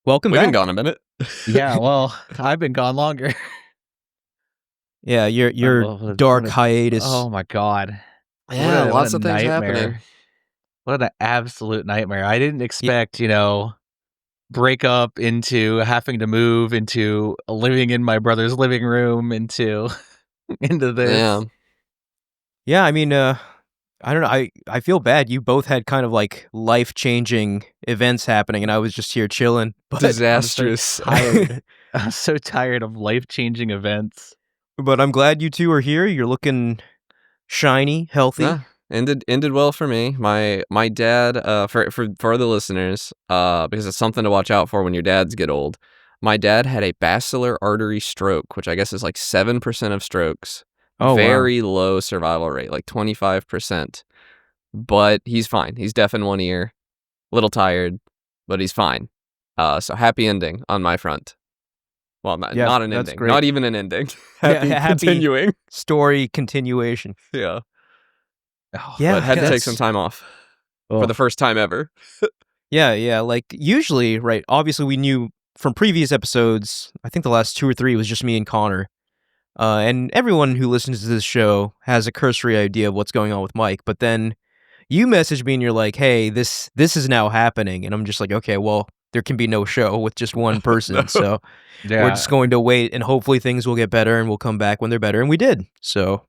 Welcome We've back. been gone a minute. Yeah, well, I've been gone longer. Yeah, your What dark a hiatus. oh my god. Yeah, What lots a of things nightmare. happening. What an absolute nightmare. I didn't Ye- expect, break up into having to move into living in my brother's living room into this. Yeah. Yeah, I mean, I don't know. I feel bad. You both had kind of like life-changing events happening, and I was just here chilling. But Disastrous. I'm so tired. I'm so tired of life-changing events. but I'm glad you two are here. You're looking shiny, healthy. Yeah, ended well for me. My dad, for the listeners, because it's something to watch out for when your dads get old. My dad had a basilar artery stroke, which I guess is like 7% of strokes. Oh, Very low survival rate, like 25%. But he's fine. He's deaf in one ear, little tired, but he's fine. So happy ending on my front. Well, Yeah, not an that's ending. great. Not even an ending. Yeah, happy happy- continuing. Story continuation. Yeah. Oh, Yeah, But had to take that's- some time off oh. for the first time ever. Yeah. Like usually, right? Obviously, we knew from previous episodes. I think the last 2 or 3 was just me and Connor. And everyone who listens to this show has a cursory idea of what's going on with Mike. But then you message me and you're like, "Hey, this is now happening," and I'm just like, "Okay, well, there can be no show with just one person, No. so Yeah. we're just going to wait, and hopefully things will get better, and we'll come back when they're better." And we did. So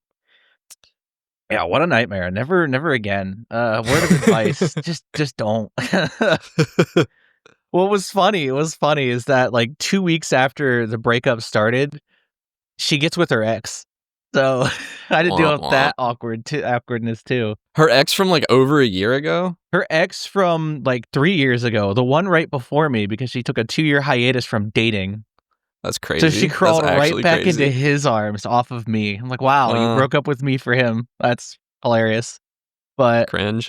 Yeah, what a nightmare. Never again. Word of advice, just don't. What was funny is that like 2 weeks after the breakup started, she gets with her ex. So I had to deal Womp with that awkwardness too. Her ex from like over a year ago? Her ex from like 3 years ago, the one right before me, because she took a 2-year hiatus from dating. That's crazy. So she crawled That's right actually back crazy. into his arms off of me. I'm like, wow, you broke up with me for him. That's hilarious. But Cringe.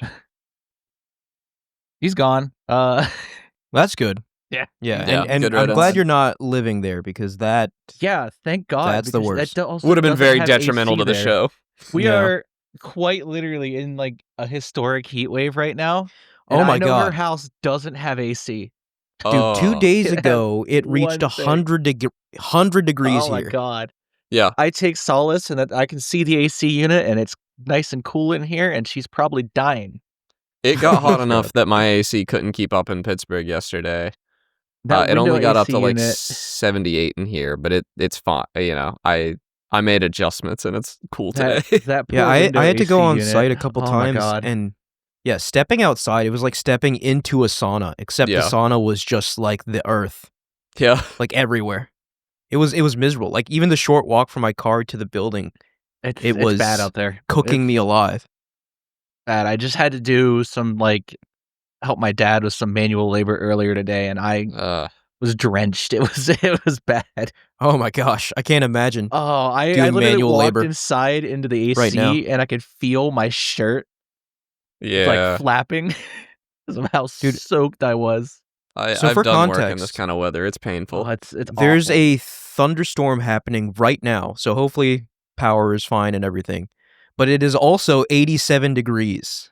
he's gone. that's good. Yeah. Yeah, Yeah, and good I'm riddance. glad you're not living there because that Yeah, thank God. That's the because worst. that also Would have been doesn't very have detrimental AC to the there. show. We Yeah. are quite literally in like a historic heat wave right now. Oh And my I know her God. house doesn't have AC. Dude, 2 Oh, days It had ago it reached one thing. 100 degrees Oh my here. God. yeah. I take solace in that I can see the AC unit and it's nice and cool in here, and she's probably dying. It got hot enough that my AC couldn't keep up in Pittsburgh yesterday. That It only window got up AC to like unit, 78 in here, but it's fine. I made adjustments and it's cool today. that poor Yeah, window I had to AC go on unit. site a couple Oh my times, God. and yeah, stepping outside, it was like stepping into a sauna, except the Yeah. sauna was just like the earth, Yeah. like everywhere. It was miserable. Like even the short walk from my car to the building, It's was bad out there. cooking It's me alive. bad. I just had to do some help my dad with some manual labor earlier today, and I was drenched. It was bad. Oh my gosh, I can't imagine. Oh, I Doing literally manual walked labor inside into the AC right now. and I could feel my shirt Yeah. like flapping because of how Dude. soaked I was. So I've for done work in context- this kind of weather. It's painful. Oh, it's There's awful. a thunderstorm happening right now, so hopefully power is fine and everything. But it is also 87 degrees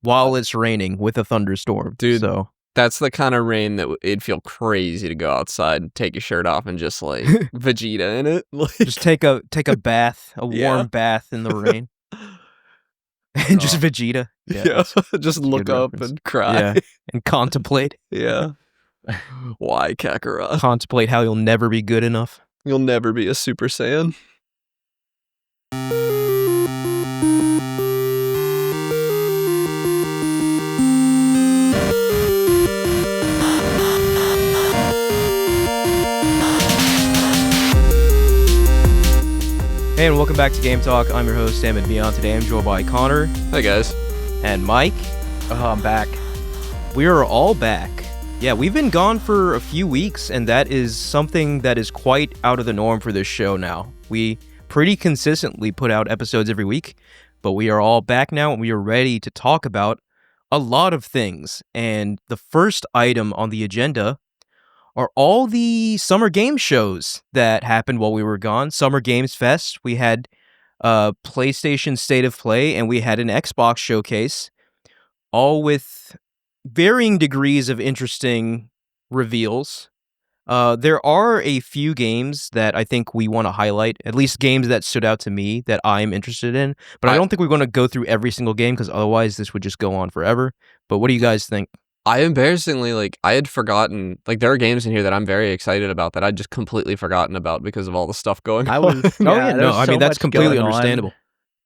while it's raining with a thunderstorm. Dude. So That's the kind of rain that it'd feel crazy to go outside and take your shirt off and just like Vegeta in it. Like, just take a bath, a warm Yeah. bath in the rain. And just Oh. Vegeta. yeah, that's just a look good up reference. and cry. Yeah. And contemplate. Yeah. Why, Kakarot? Contemplate how you'll never be good enough. You'll never be a Super Saiyan. Hey, and welcome back to Game Talk. I'm your host, Sam and Beyond. Today I'm joined by Connor Hey, guys. and Mike. Oh, I'm back. We are all back. Yeah, we've been gone for a few weeks, and that is something that is quite out of the norm for this show now. We pretty consistently put out episodes every week, but we are all back now, and we are ready to talk about a lot of things. And the first item on the agenda are all the summer game shows that happened while we were gone. Summer Games Fest, we had PlayStation State of Play, and we had an Xbox showcase, all with varying degrees of interesting reveals. There are a few games that I think we want to highlight, at least games that stood out to me that I'm interested in. But I don't think we're going to go through every single game because otherwise this would just go on forever. But what do you guys think? I embarrassingly, I had forgotten, there are games in here that I'm very excited about that I'd just completely forgotten about because of all the stuff going on. I mean, that's completely understandable.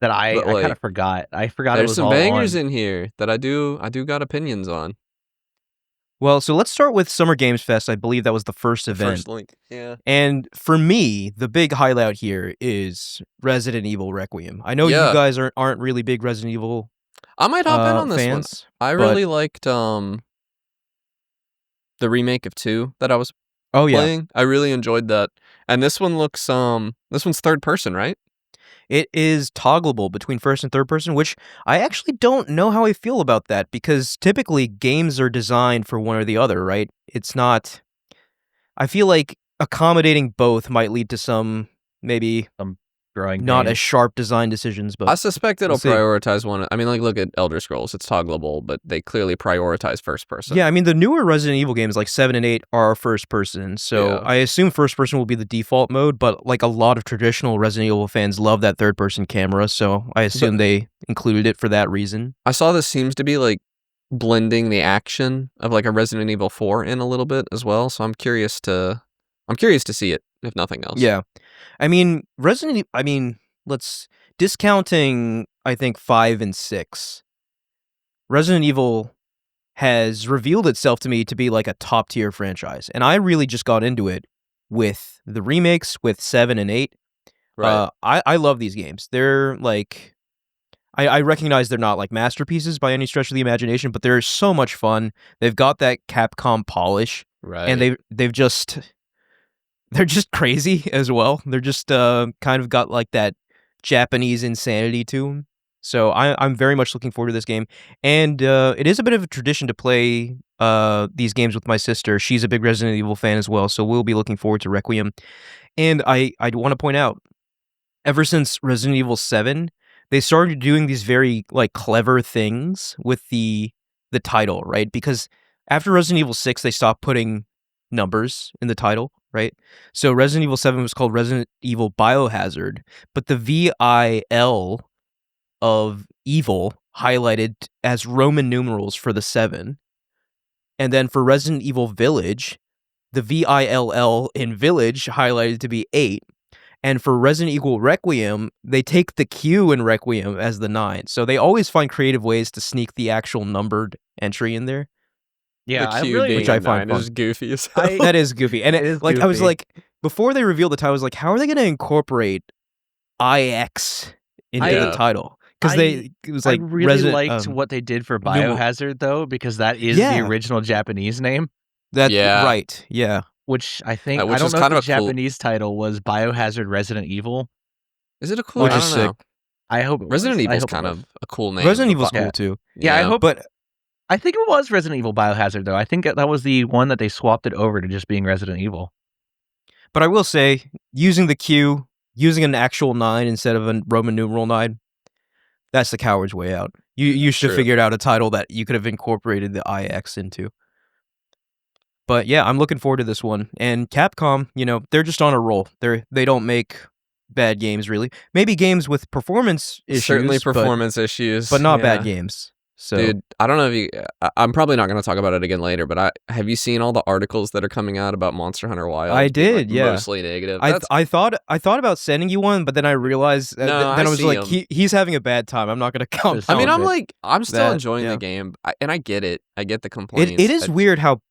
That I kind of forgot. I forgot it was all on. There's some bangers in here that I do got opinions on. Well, so let's start with Summer Games Fest. I believe that was the first event. First link, yeah. And for me, the big highlight here is Resident Evil Requiem. I know you guys aren't really big Resident Evil I might hop in on this fans, one. I really liked the remake of 2 that I was playing. I really enjoyed that. And this one looks this one's third person, right? It is toggleable between first and third person, which I actually don't know how I feel about that because typically games are designed for one or the other, right? It's not. I feel like accommodating both might lead to some growing not as sharp design decisions, but I suspect it'll prioritize one. I mean, look at Elder Scrolls. It's toggleable, but they clearly prioritize first person. Yeah, I mean, the newer Resident Evil games, like 7 and 8, are first person, so I assume first person will be the default mode, but a lot of traditional Resident Evil fans love that third person camera, so I assume they included it for that reason. I saw this seems to be blending the action of a Resident Evil 4 in a little bit as well, so I'm curious to see it, if nothing else. Yeah. I mean, discounting, I think, 5 and 6. Resident Evil has revealed itself to me to be a top-tier franchise, and I really just got into it with the remakes, with 7 and 8. Right. I love these games. They're, I recognize they're not, masterpieces by any stretch of the imagination, but they're so much fun. They've got that Capcom polish, right? And they're just crazy as well. They're just kind of got that Japanese insanity to them. So I'm very much looking forward to this game. And it is a bit of a tradition to play these games with my sister. She's a big Resident Evil fan as well, so we'll be looking forward to Requiem. And I want to point out, ever since Resident Evil 7, they started doing these very clever things with the title, right? Because after Resident Evil 6, they stopped putting numbers in the title, right? So Resident Evil 7 was called Resident Evil Biohazard, but the VIL of evil highlighted as Roman numerals for the 7. And then for Resident Evil Village, the VILL in Village highlighted to be 8. And for Resident Evil Requiem, they take the Q in Requiem as the 9. So they always find creative ways to sneak the actual numbered entry in there. Yeah, which I find is goofy as hell. That is goofy. And it is goofy. I was before they revealed the title, I was how are they going to incorporate IX into the title? Because it was I really liked what they did for Biohazard, though, because that is the original Japanese name. Right, yeah. Which I think, I don't know if the Japanese title was Biohazard Resident Evil. Is it a cool? I don't know. I hope Resident Evil is kind of a cool name. Resident Evil's cool too. Yeah, I hope. But I think it was Resident Evil Biohazard, though. I think that was the one that they swapped it over to just being Resident Evil. But I will say, using the Q, using an actual 9 instead of a Roman numeral 9, that's the coward's way out. You should have figured out a title that you could have incorporated the IX into. But yeah, I'm looking forward to this one. And Capcom, they're just on a roll. They don't make bad games, really. Maybe games with performance issues. Certainly performance issues. But not bad games. So, dude, I don't know if I'm probably not going to talk about it again later, but have you seen all the articles that are coming out about Monster Hunter Wilds? I did, yeah. Mostly negative. I thought about sending you one, but then I realized then I was he's having a bad time. I'm not going to count. I mean, I'm still enjoying the game, and I get it. I get the complaints. It is weird how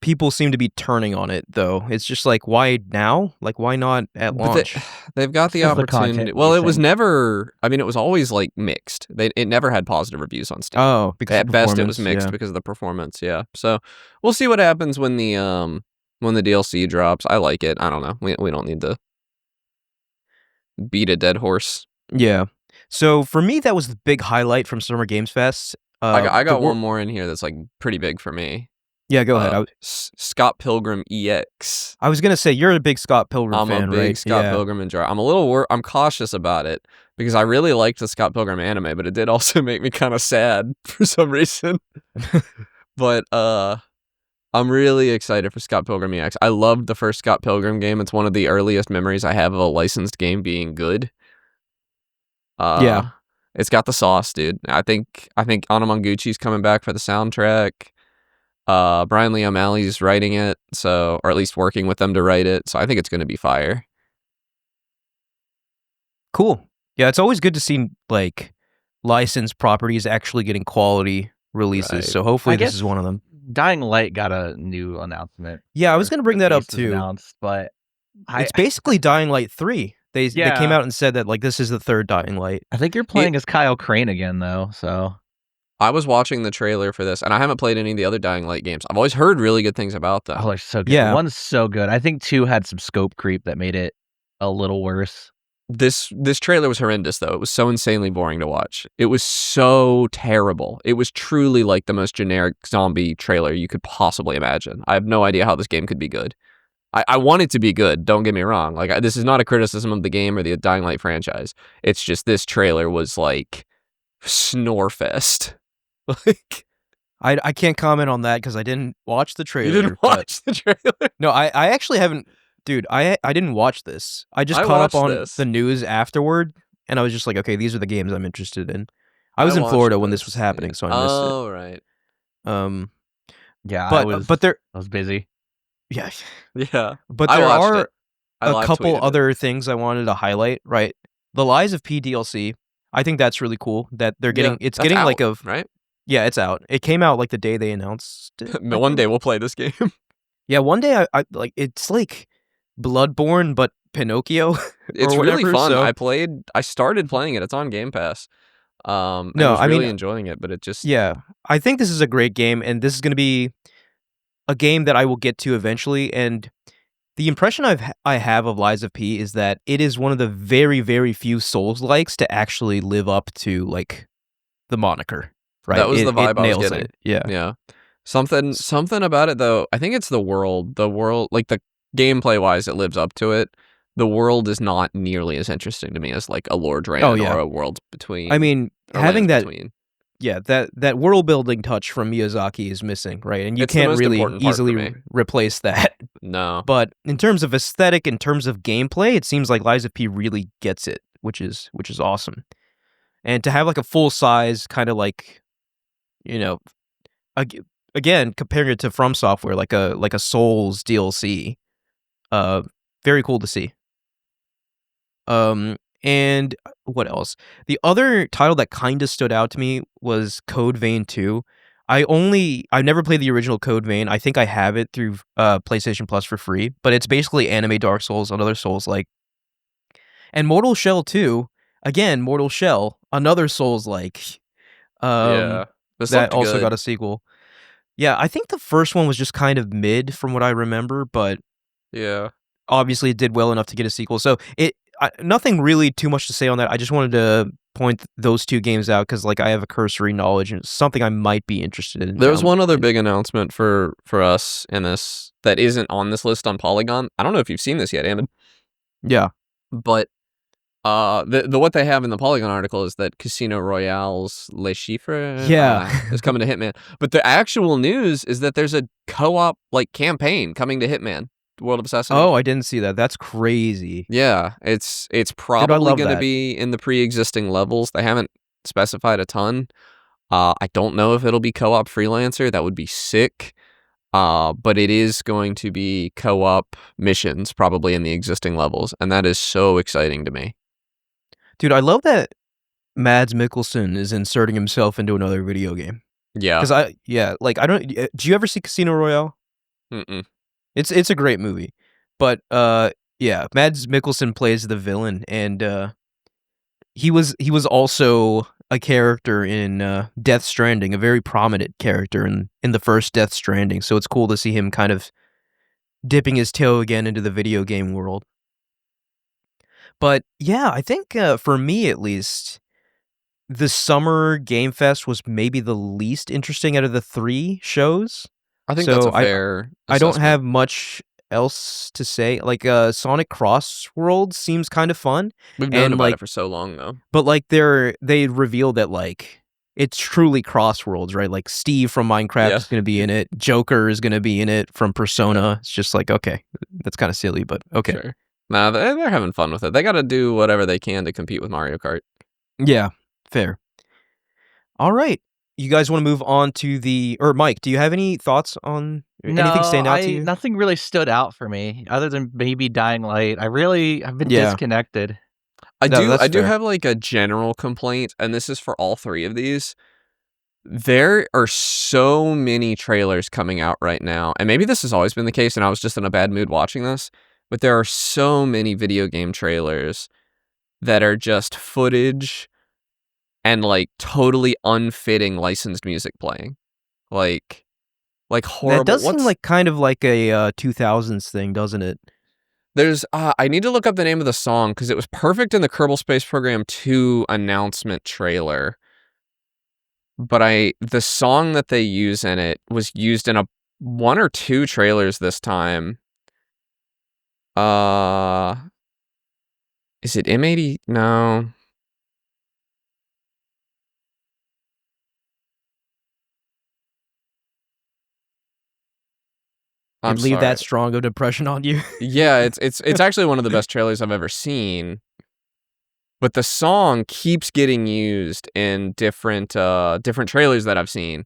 people seem to be turning on it, though. It's just why now? Why not at launch? They've got the opportunity. Well, it was never. I mean, it was always mixed. It never had positive reviews on Steam. Oh, because at best it was mixed because of the performance. Yeah. So we'll see what happens when the DLC drops. I like it. I don't know. We don't need to beat a dead horse. Yeah. So for me, that was the big highlight from Summer Games Fest. I got one more in here that's pretty big for me. Yeah, go ahead. Scott Pilgrim EX. I was gonna say you're a big Scott Pilgrim fan, right? I'm a big Scott Pilgrim enjoyer. I'm a little I'm cautious about it because I really liked the Scott Pilgrim anime, but it did also make me kind of sad for some reason. But I'm really excited for Scott Pilgrim EX. I loved the first Scott Pilgrim game. It's one of the earliest memories I have of a licensed game being good. Yeah. It's got the sauce, dude. I think Anna coming back for the soundtrack. Brian Lee O'Malley's writing it, so, or at least working with them to write it. So I think it's going to be fire. Cool. Yeah, it's always good to see like licensed properties actually getting quality releases. Right. So hopefully I this guess is one of them. Dying Light got a new announcement. Yeah, I was going to bring that up too. Announced, but It's basically Dying Light 3. They came Yeah. out and said that like this is the third Dying Light. I think you're playing as Kyle Crane again though, so I was watching the trailer for this, and I haven't played any of the other Dying Light games. I've always heard really good things about them. they're so good. Yeah. One's so good. I think 2 had some scope creep that made it a little worse. This trailer was horrendous, though. It was so insanely boring to watch. It was so terrible. It was truly like the most generic zombie trailer you could possibly imagine. I have no idea how this game could be good. I want it to be good, don't get me wrong. Like, this is not a criticism of the game or the Dying Light franchise. It's just this trailer was like Snorefest. Like, I can't comment on that because I didn't watch the trailer. you didn't watch the trailer? No, I actually haven't. Dude, I didn't watch this. I just caught up on the news afterward, and I was just like, okay, these are the games I'm interested in. I was in Florida when this was happening, so I missed it. Oh, right. Yeah, but I was busy. Yeah. Yeah. But there are a couple other things I wanted to highlight, right? The Lies of P DLC, I think that's really cool that they're getting it's getting out, like a right? Yeah, it's out. It came out like the day they announced it. One day we'll play this game. Yeah, one day I like it's like Bloodborne but Pinocchio. It's whatever, really fun. so. I started playing it. It's on Game Pass. No, I was I really mean, enjoying it, but it just Yeah, I think this is a great game, and this is going to be a game that I will get to eventually. And the impression I have of Lies of P is that it is one of the very, very few Souls-likes to actually live up to like the moniker. Right? That was the vibe I was getting. It. Yeah. Yeah. Something about it though. I think it's the world. The world, like the gameplay wise, it lives up to it. The world is not nearly as interesting to me as like a Lord Rain or a Worlds Between. I mean, having that, between. Yeah, that world building touch from Miyazaki is missing, right? And you can't really easily replace that. No. But in terms of aesthetic, in terms of gameplay, it seems like Lies of P really gets it, which is awesome. And to have like a full size kind of like, you know, again comparing it to From Software, like a Souls DLC, very cool to see. And what else? The other title that kind of stood out to me was Code Vein 2. I never played the original Code Vein. I think I have it through PlayStation Plus for free, but it's basically anime Dark Souls, another Souls-like. And Mortal Shell 2, again, Mortal Shell, another Souls-like. Yeah. That also got a sequel. Yeah, I think the first one was just kind of mid from what I remember, but yeah, obviously it did well enough to get a sequel. So nothing really too much to say on that. I just wanted to point those two games out because like I have a cursory knowledge and it's something I might be interested in. There was one other big announcement for us in this that isn't on this list on Polygon. I don't know if you've seen this yet, Amon. Yeah, but the what they have in the Polygon article is that Casino Royale's Les Chiffres is coming to Hitman. But the actual news is that there's a co-op like campaign coming to Hitman. World of Assassination. Oh, I didn't see that. That's crazy. Yeah, it's probably going to be in the pre-existing levels. They haven't specified a ton. I don't know if it'll be co-op freelancer. That would be sick. But it is going to be co-op missions, probably in the existing levels, and that is so exciting to me. Dude, I love that Mads Mikkelsen is inserting himself into another video game. Yeah. Because do you ever see Casino Royale? Mm-mm. It's a great movie, but yeah, Mads Mikkelsen plays the villain, and he was also a character in Death Stranding, a very prominent character in the first Death Stranding. So it's cool to see him kind of dipping his toe again into the video game world. But yeah, I think for me at least, the Summer Game Fest was maybe the least interesting out of the 3 shows. I think that's a fair assessment. I don't have much else to say. Like Sonic Crossworld seems kind of fun. We've known about it for so long though. But like they revealed that like it's truly crossworlds, right? Like Steve from Minecraft is going to be in it. Joker is going to be in it from Persona. It's just like, okay, that's kind of silly, but okay. Sure. Nah, they're having fun with it. They got to do whatever they can to compete with Mario Kart. Yeah, fair. All right. You guys want to move on to or Mike, do you have any thoughts on anything stand out to you? Nothing really stood out for me other than maybe Dying Light. I've been disconnected. I do have like a general complaint, and this is for all three of these. There are so many trailers coming out right now, and maybe this has always been the case, and I was just in a bad mood watching this, but there are so many video game trailers that are just footage and like totally unfitting licensed music playing. Like horrible. That does seem like kind of like a 2000s thing, doesn't it? There's I need to look up the name of the song because it was perfect in the Kerbal Space Program 2 announcement trailer. But the song that they use in it was used in one or two trailers this time. Is it M80? No. I'd leave that strong of depression on you. Yeah, it's actually one of the best trailers I've ever seen. But the song keeps getting used in different trailers that I've seen,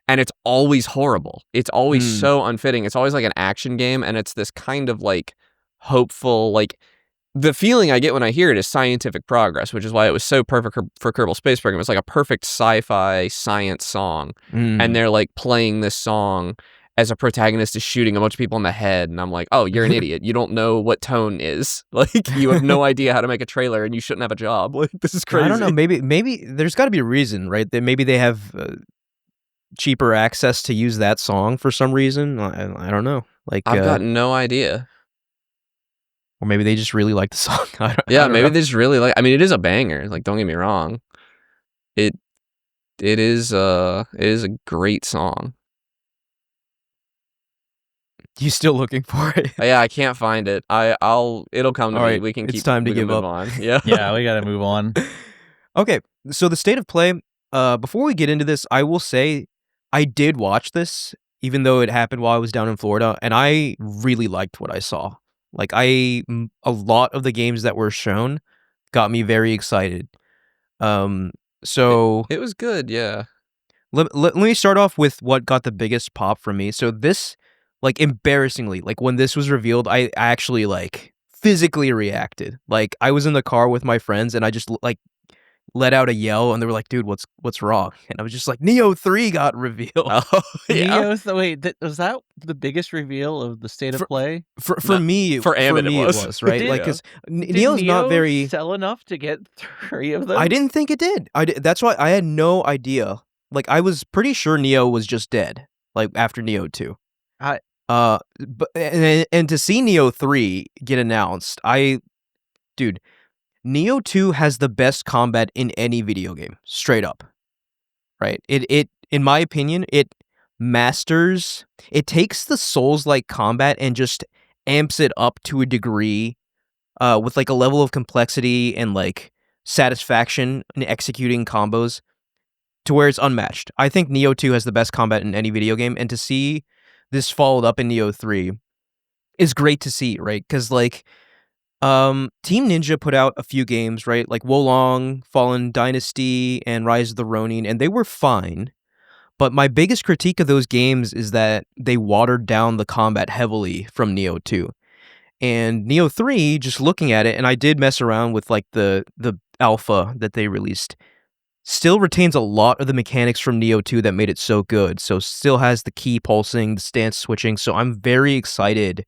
and it's always horrible. It's always so unfitting. It's always like an action game, and it's this kind of like hopeful, like the feeling I get when I hear it is scientific progress, which is why it was so perfect for Kerbal Space Program. It's like a perfect sci-fi science song, and they're like playing this song as a protagonist is shooting a bunch of people in the head, and I'm like, oh, you're an idiot. You don't know what tone is. Like, you have no idea how to make a trailer, and you shouldn't have a job. Like, this is crazy. I don't know. Maybe there's got to be a reason, right? Maybe they have cheaper access to use that song for some reason. I don't know. Like, I've got no idea. Or maybe they just really like the song. I don't maybe know. they just really like. I mean, it is a banger. Like, don't get me wrong. It is a great song. You still looking for it? Yeah, I can't find it. It'll come to me. Right, We can keep. It's time to give up. On. Yeah, yeah, we gotta move on. Okay, so the state of play. Before we get into this, I will say I did watch this, even though it happened while I was down in Florida, and I really liked what I saw. Like a lot of the games that were shown got me very excited. So it was good. Yeah. Let me start off with what got the biggest pop from me. So this, like, embarrassingly, like when this was revealed, I actually like physically reacted. Like I was in the car with my friends and I just like let out a yell and they were like, dude, what's wrong? And I was just like, Neo 3 got revealed. Oh, yeah. Wait, was that the biggest reveal of the state of play? For me, it was right? Like, because Neo's not very sell enough to get 3 of them. I didn't think it did. That's why I had no idea. Like, I was pretty sure Neo was just dead. Like after Neo 2. But and to see Neo 3 get announced, dude. Neo 2 has the best combat in any video game, straight up. Right? It in my opinion, it takes the Souls-like combat and just amps it up to a degree with like a level of complexity and like satisfaction in executing combos to where it's unmatched. I think Neo 2 has the best combat in any video game, and to see this followed up in Neo 3 is great to see, right? Cuz like Team Ninja put out a few games, right? Like Wolong, Fallen Dynasty, and Rise of the Ronin, and they were fine. But my biggest critique of those games is that they watered down the combat heavily from Neo 2. And Neo 3, just looking at it, and I did mess around with like the alpha that they released, still retains a lot of the mechanics from Neo 2 that made it so good. So still has the key pulsing, the stance switching. So I'm very excited.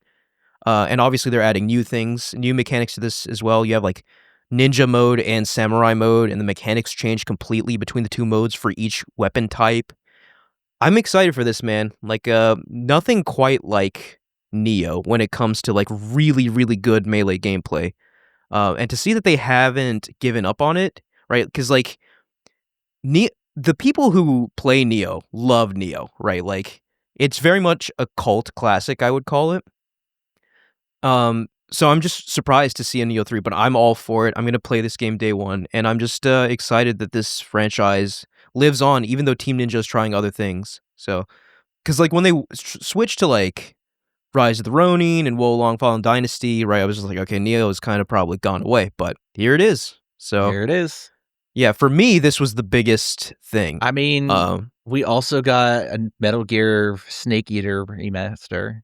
And obviously they're adding new things, new mechanics to this as well. You have like ninja mode and samurai mode, and the mechanics change completely between the two modes for each weapon type. I'm excited for this, man. Like, nothing quite like Neo when it comes to like really, really good melee gameplay. And to see that they haven't given up on it, right? Because like the people who play Neo love Neo, right? Like it's very much a cult classic, I would call it. So I'm just surprised to see a Neo 3, but I'm all for it. I'm going to play this game day one, and I'm just excited that this franchise, lives on, even though Team Ninja is trying other things. So, because like when they switched to like Rise of the Ronin and Wolong Fallen Dynasty, right? I was just like, okay, Neo is kind of probably gone away, but here it is. So here it is. Yeah, for me, this was the biggest thing. I mean, we also got a Metal Gear Snake Eater remaster.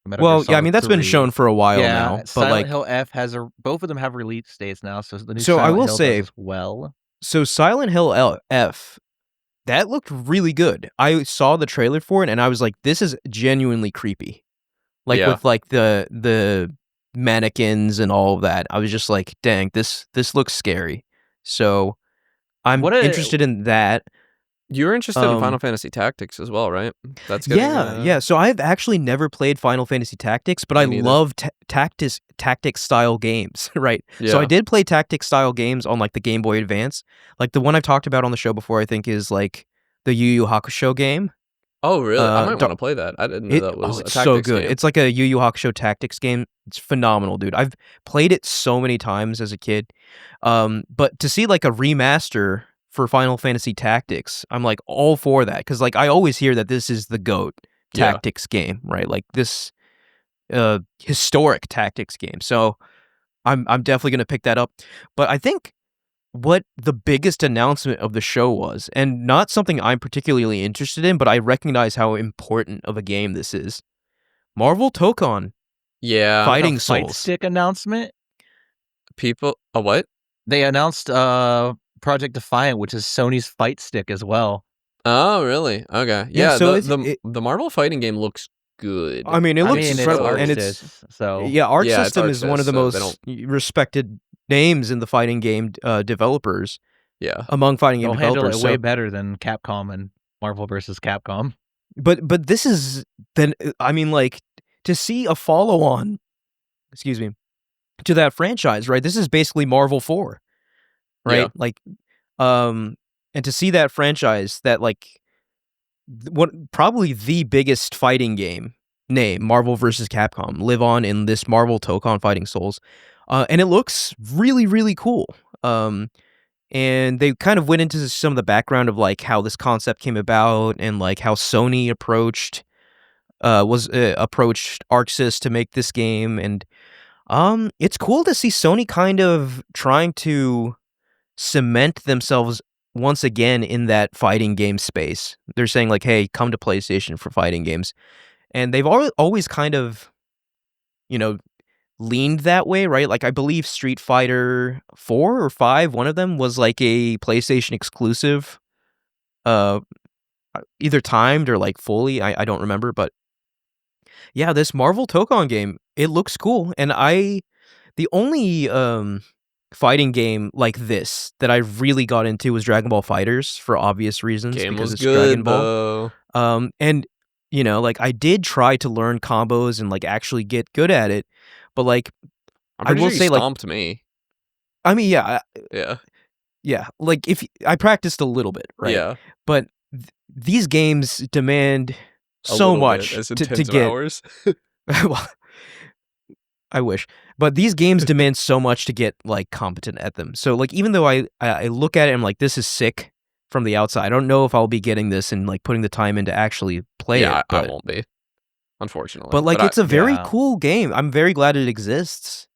Well, yeah, I mean that's been shown for a while now, but Silent like Hill F has both of them have release dates now, so the new So I Silent will Hill say- does as well. so Silent Hill F, that looked really good. I saw the trailer for it and I was like, this is genuinely creepy. Like Yeah. with like the mannequins and all of that. I was just like, dang, this looks scary. So I'm interested in that. You're interested in Final Fantasy Tactics as well, right? That's getting, Yeah. So I've actually never played Final Fantasy Tactics, but I Me neither. love tactics style games, right? So I Yeah. did play tactics style games on like the Game Boy Advance. Like the one I've talked about on the show before, I think is like the Yu Yu Hakusho game. Oh, really? I might Dar- want to play that. I didn't know that was a it's tactics so good. game. It's like a Yu Yu Hakusho tactics game. It's phenomenal, dude. I've played it so many times as a kid. But to see like a remaster for Final Fantasy Tactics, I'm like all for that because like I always hear that this is the GOAT Yeah. tactics game, right? Like this historic tactics game. So I'm definitely gonna pick that up. But I think what the biggest announcement of the show was, and not something I'm particularly interested in, but I recognize how important of a game this is. Marvel Tokon Yeah. Fighting The Fight Souls. Stick announcement. People. A what? They announced Project Defiant, which is Sony's Fight Stick as well. Oh, really? Okay. Yeah, Yeah. so the Marvel fighting game looks good. I mean, it looks it's incredible, and Arxis, so yeah, Arc Yeah, it's System is one Arxis, of the so they most respected names in the fighting game developers Yeah. among fighting game they'll handle developers. it way better than Capcom and Marvel versus Capcom. But this is then I mean like to see a follow on, excuse me, to that franchise, right? This is basically Marvel 4, right? Yeah. Like and to see that franchise that like what probably the biggest fighting game name, Marvel versus Capcom, live on in this Marvel Tokon Fighting Souls. And it looks really, really cool. And they kind of went into some of the background of like how this concept came about and like how Sony approached Arxis to make this game. And it's cool to see Sony kind of trying to cement themselves once again in that fighting game space. They're saying like, hey, come to PlayStation for fighting games. And they've always kind of, leaned that way, right? Like I believe Street Fighter 4 or 5, one of them was like a PlayStation exclusive, either timed or like fully. I don't remember, but yeah, this Marvel Tokon game, it looks cool. And the only fighting game like this that I really got into was Dragon Ball FighterZ for obvious reasons Game because was it's good, Dragon Ball. though. And like I did try to learn combos and like actually get good at it, but like I'm pretty will sure you say, like- stomped me. I mean, yeah, Yeah. like if I practiced a little bit, right? Yeah. But these games demand A so little much bit. As in to tens of get. hours. Well, I wish, but these games demand so much to get like competent at them. So like even though I look at it, I'm like, this is sick from the outside. I don't know if I'll be getting this and like putting the time in to actually play Yeah, it. I But, won't be. Unfortunately. but like it's a very yeah. cool game. I'm very glad it exists.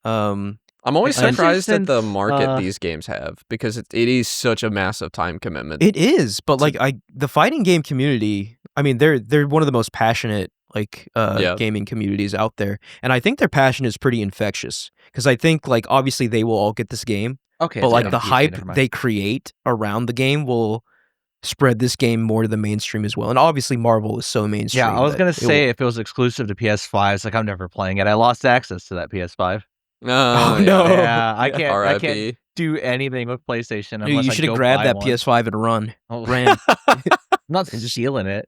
I'm always Especially surprised at the since, market these games have because it is such a massive time commitment. It is, but like the fighting game community, I mean, they're one of the most passionate like Yeah. gaming communities out there, and I think their passion is pretty infectious because I think like obviously they will all get this game, Okay, but it's like gonna the be PC, hype never mind. they create around the game will spread this game more to the mainstream as well. And obviously Marvel is so mainstream. Yeah, I was that gonna it will- say if it was exclusive to PS5, it's like I'm never playing it. I lost access to that PS5. Oh, yeah. no. Yeah, I can't R.I.P. do anything with PlayStation Dude, unless you I should have go grabbed buy that one. PS5 and run. Oh, Ran. I'm not stealing it.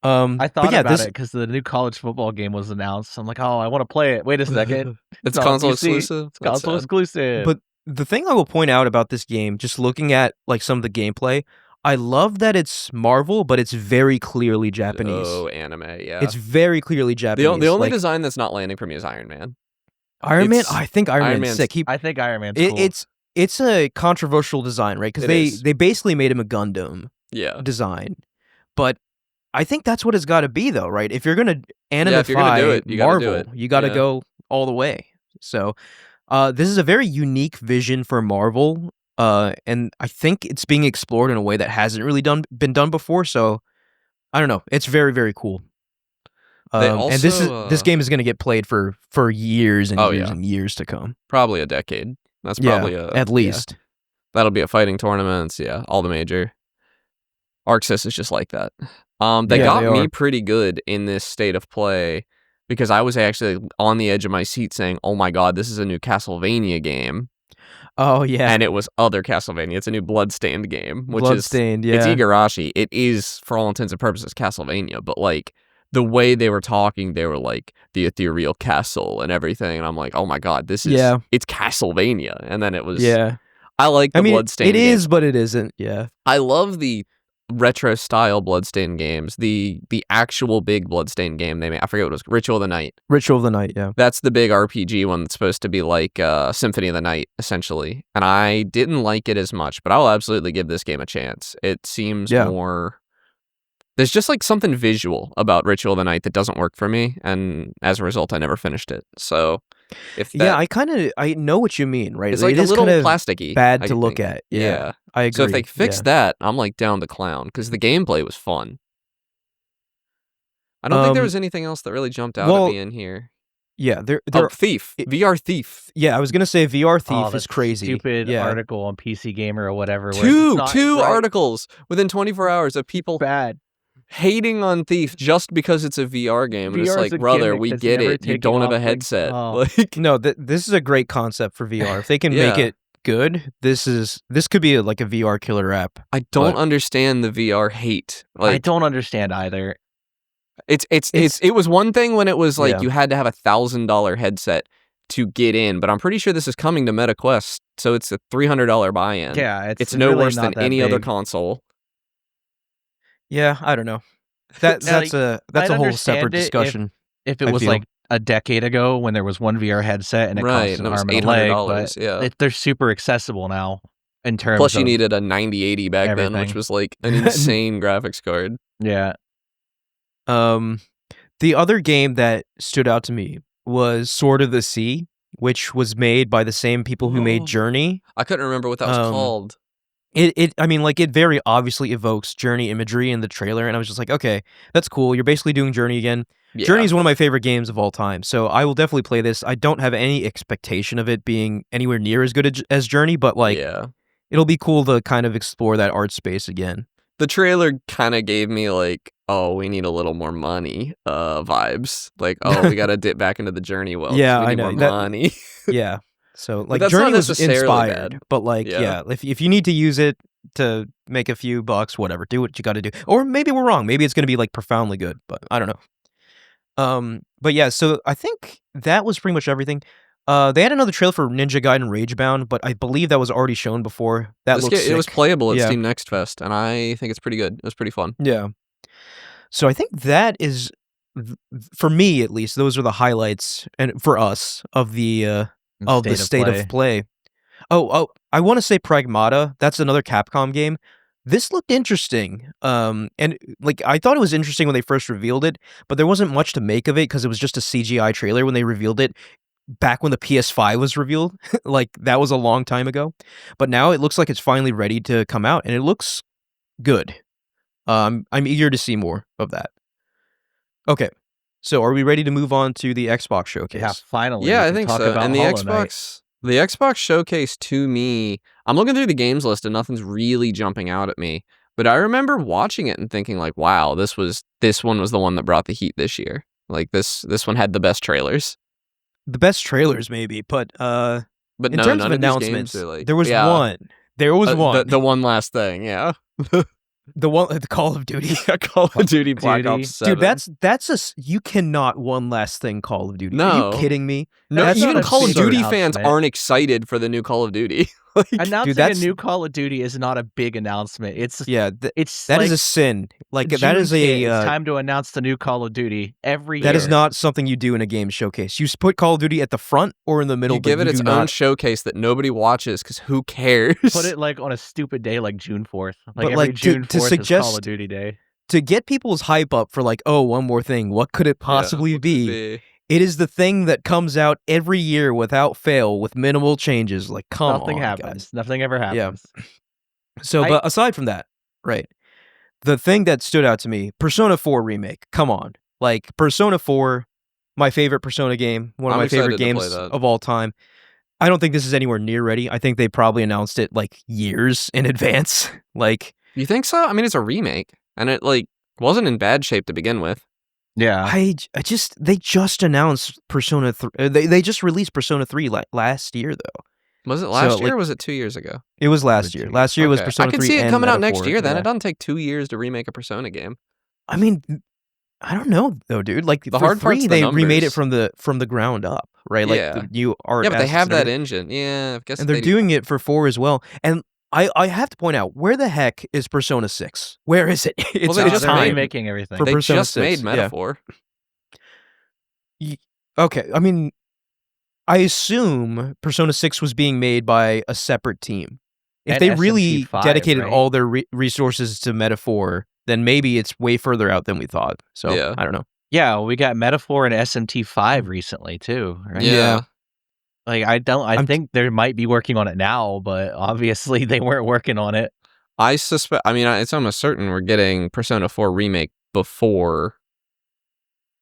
But I thought yeah, about this it because the new college football game was announced. I'm like, oh, I want to play it. Wait a second, It's not console PC. exclusive. It's That's console sad. exclusive. But the thing I will point out about this game, just looking at like some of the gameplay, I love that it's Marvel, but it's very clearly Japanese. Oh, anime, yeah. It's very clearly Japanese. the only like, design that's not landing for me is Iron Man. Iron Man. it's- I think Iron Iron Man's Man's- sick. I think Iron Man's cool. It's it's a controversial design, right? Because they basically made him a Gundam design, but I think that's what it's got to be, though, right? If you're gonna animify Marvel, you got to go all the way. So, this is a very unique vision for Marvel, and I think it's being explored in a way that hasn't really been done before. So, I don't know. It's very, very cool. And this game is going to get played for years and years and years to come. Probably a decade. That's probably at least. Yeah. That'll be at fighting tournaments. Yeah, all the major. ArcSys is just like that. They got me pretty good in this state of play because I was actually on the edge of my seat saying, "Oh my god, this is a new Castlevania game." Oh yeah, and it was other Castlevania. It's a new Bloodstained game, which it's Igarashi. It is, for all intents and purposes, Castlevania, but like the way they were talking, they were like the ethereal castle and everything, and I'm like, oh my god, this is it's Castlevania. And then it was I like the Bloodstained. It is, but it isn't. Yeah, I love the retro style Bloodstained games. The actual big Bloodstained game they made, I forget what it was, Ritual of the Night. Ritual of the Night, yeah. That's the big RPG one that's supposed to be like Symphony of the Night, essentially. And I didn't like it as much, but I'll absolutely give this game a chance. It seems more... There's just like something visual about Ritual of the Night that doesn't work for me, and as a result, I never finished it. So, if that... I know what you mean, right? It's like a little plasticky. Bad to look at. Yeah, I agree. So if they fix that, I'm like down the clown, because the gameplay was fun. I don't think there was anything else that really jumped out at me in here. Yeah, Thief. VR Thief. Yeah, I was gonna say VR Thief is crazy. Stupid article on PC Gamer or whatever. Two articles within 24 hours of people hating on Thief just because it's a VR game. And it's like, brother, we get it. You don't have a headset. No, this is a great concept for VR. If they can make it good, this could be like a VR killer app. I don't understand the VR hate. I don't understand either. It was one thing when it was like you had to have $1,000 headset to get in, but I'm pretty sure this is coming to MetaQuest, so it's a $300 buy-in. Yeah, it's no worse than any other console. Yeah, I don't know. That's a whole separate discussion. If it was like a decade ago when there was one VR headset and it cost an arm and a leg, but they're super accessible now in terms. Plus, you needed a 9080 back then, which was like an insane graphics card. Yeah. The other game that stood out to me was Sword of the Sea, which was made by the same people who made Journey. I couldn't remember what that was called. It very obviously evokes Journey imagery in the trailer, and I was just like, okay, that's cool. You're basically doing Journey again. Yeah. Journey is one of my favorite games of all time, so I will definitely play this. I don't have any expectation of it being anywhere near as good as Journey, but like, it'll be cool to kind of explore that art space again. The trailer kind of gave me like, oh, we need a little more money vibes. Like, oh, we got to dip back into the Journey well. Yeah, we need I know. More money. Yeah. So like Journey was inspired, but like if you need to use it to make a few bucks, whatever, do what you got to do. Or maybe we're wrong. Maybe it's going to be like profoundly good, but I don't know. But yeah, so I think that was pretty much everything. They had another trailer for Ninja Gaiden Ragebound, but I believe that was already shown before. It was playable at Steam Next Fest, and I think it's pretty good. It was pretty fun. Yeah. So I think that is, for me at least, those are the highlights, and for us of the state of play. Oh, I want to say Pragmata. That's another Capcom game. This looked interesting. And like I thought it was interesting when they first revealed it, but there wasn't much to make of it because it was just a CGI trailer when they revealed it. Back when the PS5 was revealed, like that was a long time ago. But now it looks like it's finally ready to come out, and it looks good. I'm eager to see more of that. Okay, so are we ready to move on to the Xbox showcase? Yeah, finally. Yeah, I think so. And the Xbox showcase, to me, I'm looking through the games list and nothing's really jumping out at me. But I remember watching it and thinking like, wow, this one was the one that brought the heat this year. Like this one had the best trailers. The best trailers, maybe, but in terms of announcements, like, there was one. There was one. The one last thing, yeah. the Call of Duty. Call of Duty Black Ops 7. Dude, that's you cannot one last thing Call of Duty. No. Are you kidding me? No, even Call of Duty fans aren't excited for the new Call of Duty. Like, Announcing dude, a new Call of Duty is not a big announcement. It's that like is a sin. Like that is it's a time to announce the new Call of Duty every year. that is not something you do in a game showcase. You put Call of Duty at the front or in the middle. You give it its own showcase that nobody watches because who cares? Put it like on a stupid day like June 4th. Like But, every like, June 4th suggest- is Call of Duty Day. To get people's hype up for like, oh, one more thing. What could it possibly be? It is the thing that comes out every year without fail with minimal changes. Like, come Nothing on, happens. guys. Nothing ever happens. So, but aside from that, right, the thing that stood out to me, Persona 4 remake. Come on. Like, Persona 4, my favorite Persona game, one of my favorite games of all time. I don't think this is anywhere near ready. I think they probably announced it like years in advance. Like, you think so? I mean, it's a remake, and it like wasn't in bad shape to begin with. Yeah, they just announced Persona 3. They just released Persona 3 last year though. Was it last year or was it 2 years ago? It was last year. Last year was Persona 3. I can see it coming out next year. Then yeah. It doesn't take 2 years to remake a Persona game. I mean, I don't know though, dude. Like the hard part's they remade it from the ground up, right? Like the new art. Yeah, but they have that engine. Yeah, I guess. And they're doing it for 4 as well. And I have to point out, where the heck is Persona 6? Where is it? It's well, just remaking everything. For they Persona just 6. Made Metaphor. Yeah. Okay, I mean, I assume Persona 6 was being made by a separate team. If they really dedicated all their resources to Metaphor, then maybe it's way further out than we thought. So, yeah. I don't know. Yeah, we got Metaphor and SMT5 recently, too, right? Yeah. Like, I think they might be working on it now, but obviously they weren't working on it. I suspect, I mean, it's almost certain we're getting Persona 4 remake before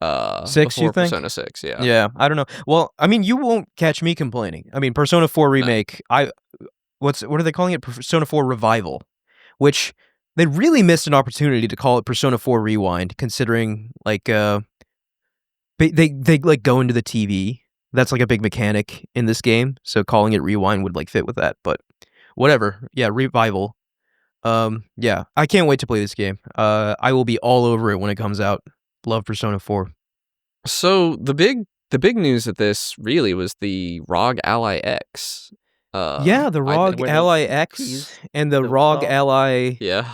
6, you think? Persona 6, yeah. Yeah, I don't know. Well, I mean, you won't catch me complaining. I mean, Persona 4 remake, what are they calling it? Persona 4 Revival, which they really missed an opportunity to call it Persona 4 Rewind, considering like they like go into the TV. That's like a big mechanic in this game, so calling it Rewind would like fit with that. But whatever. Yeah, Revival. Yeah, I can't wait to play this game. I will be all over it when it comes out. Love Persona 4. So the big news of this really was the ROG Ally X. Yeah, the ROG Ally X and the ROG Ally. Yeah.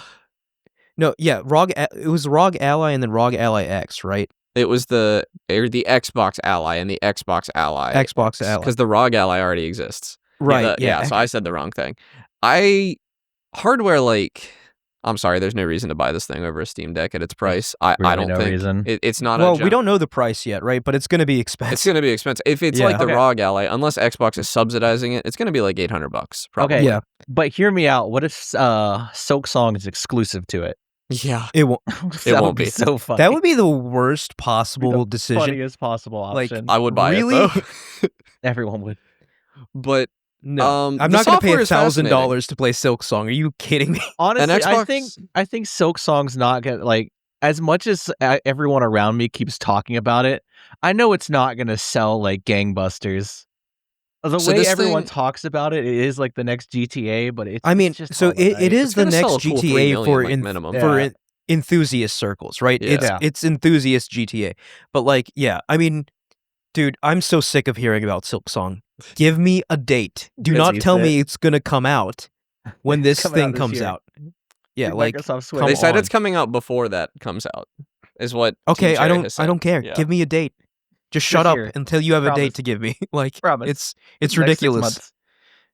No, yeah, it was ROG Ally and then ROG Ally X, right? It was the Xbox Ally and the Xbox Ally. Xbox Ally. Because the ROG Ally already exists. Right, yeah. So I said the wrong thing. Hardware, like, I'm sorry, there's no reason to buy this thing over a Steam Deck at its price. I don't think. Reason. It's not well, we don't know the price yet, right? But it's going to be expensive. It's going to be expensive. If it's like the ROG Ally, unless Xbox is subsidizing it, it's going to be like $800 probably. Okay, yeah. But hear me out. What if Silk Song is exclusive to it? Yeah. It won't. It won't be. So funny. That would be the worst possible decision. Funniest possible option. Like, I would buy it, though. Everyone would. But no, I'm not going to pay $1,000 to play Silk Song. Are you kidding me? Honestly, I think Silk Song's not gonna, like, as much as everyone around me keeps talking about it. I know it's not gonna sell like gangbusters. The way everyone talks about it, it is like the next GTA, but it's. I mean, it's just so it is the next GTA for enthusiast circles, right? Yeah. It's enthusiast GTA, but like, yeah, I mean, dude, I'm so sick of hearing about Silk Song. Give me a date. Do not tell me it's gonna come out when this thing comes out. Yeah, like they said it's coming out before that comes out. Is what? Okay, I don't care. Yeah. Give me a date. Just shut up until you have a date to give me. Like, it's ridiculous.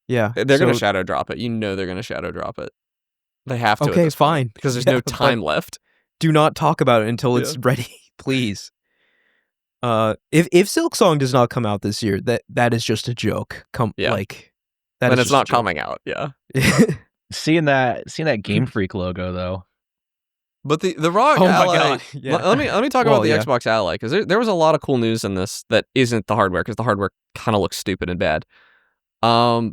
Yeah, they're gonna shadow drop it. You know they're gonna shadow drop it. They have to. Okay, fine. Because there's no time left. Do not talk about it until it's ready, please. If Silk Song does not come out this year, that is just a joke. Like that. Then it's not coming out. Yeah. seeing that Game Freak logo though. But the ROG oh Ally. My God. Yeah. Let me talk about the Xbox Ally, because there was a lot of cool news in this that isn't the hardware, because the hardware kind of looks stupid and bad.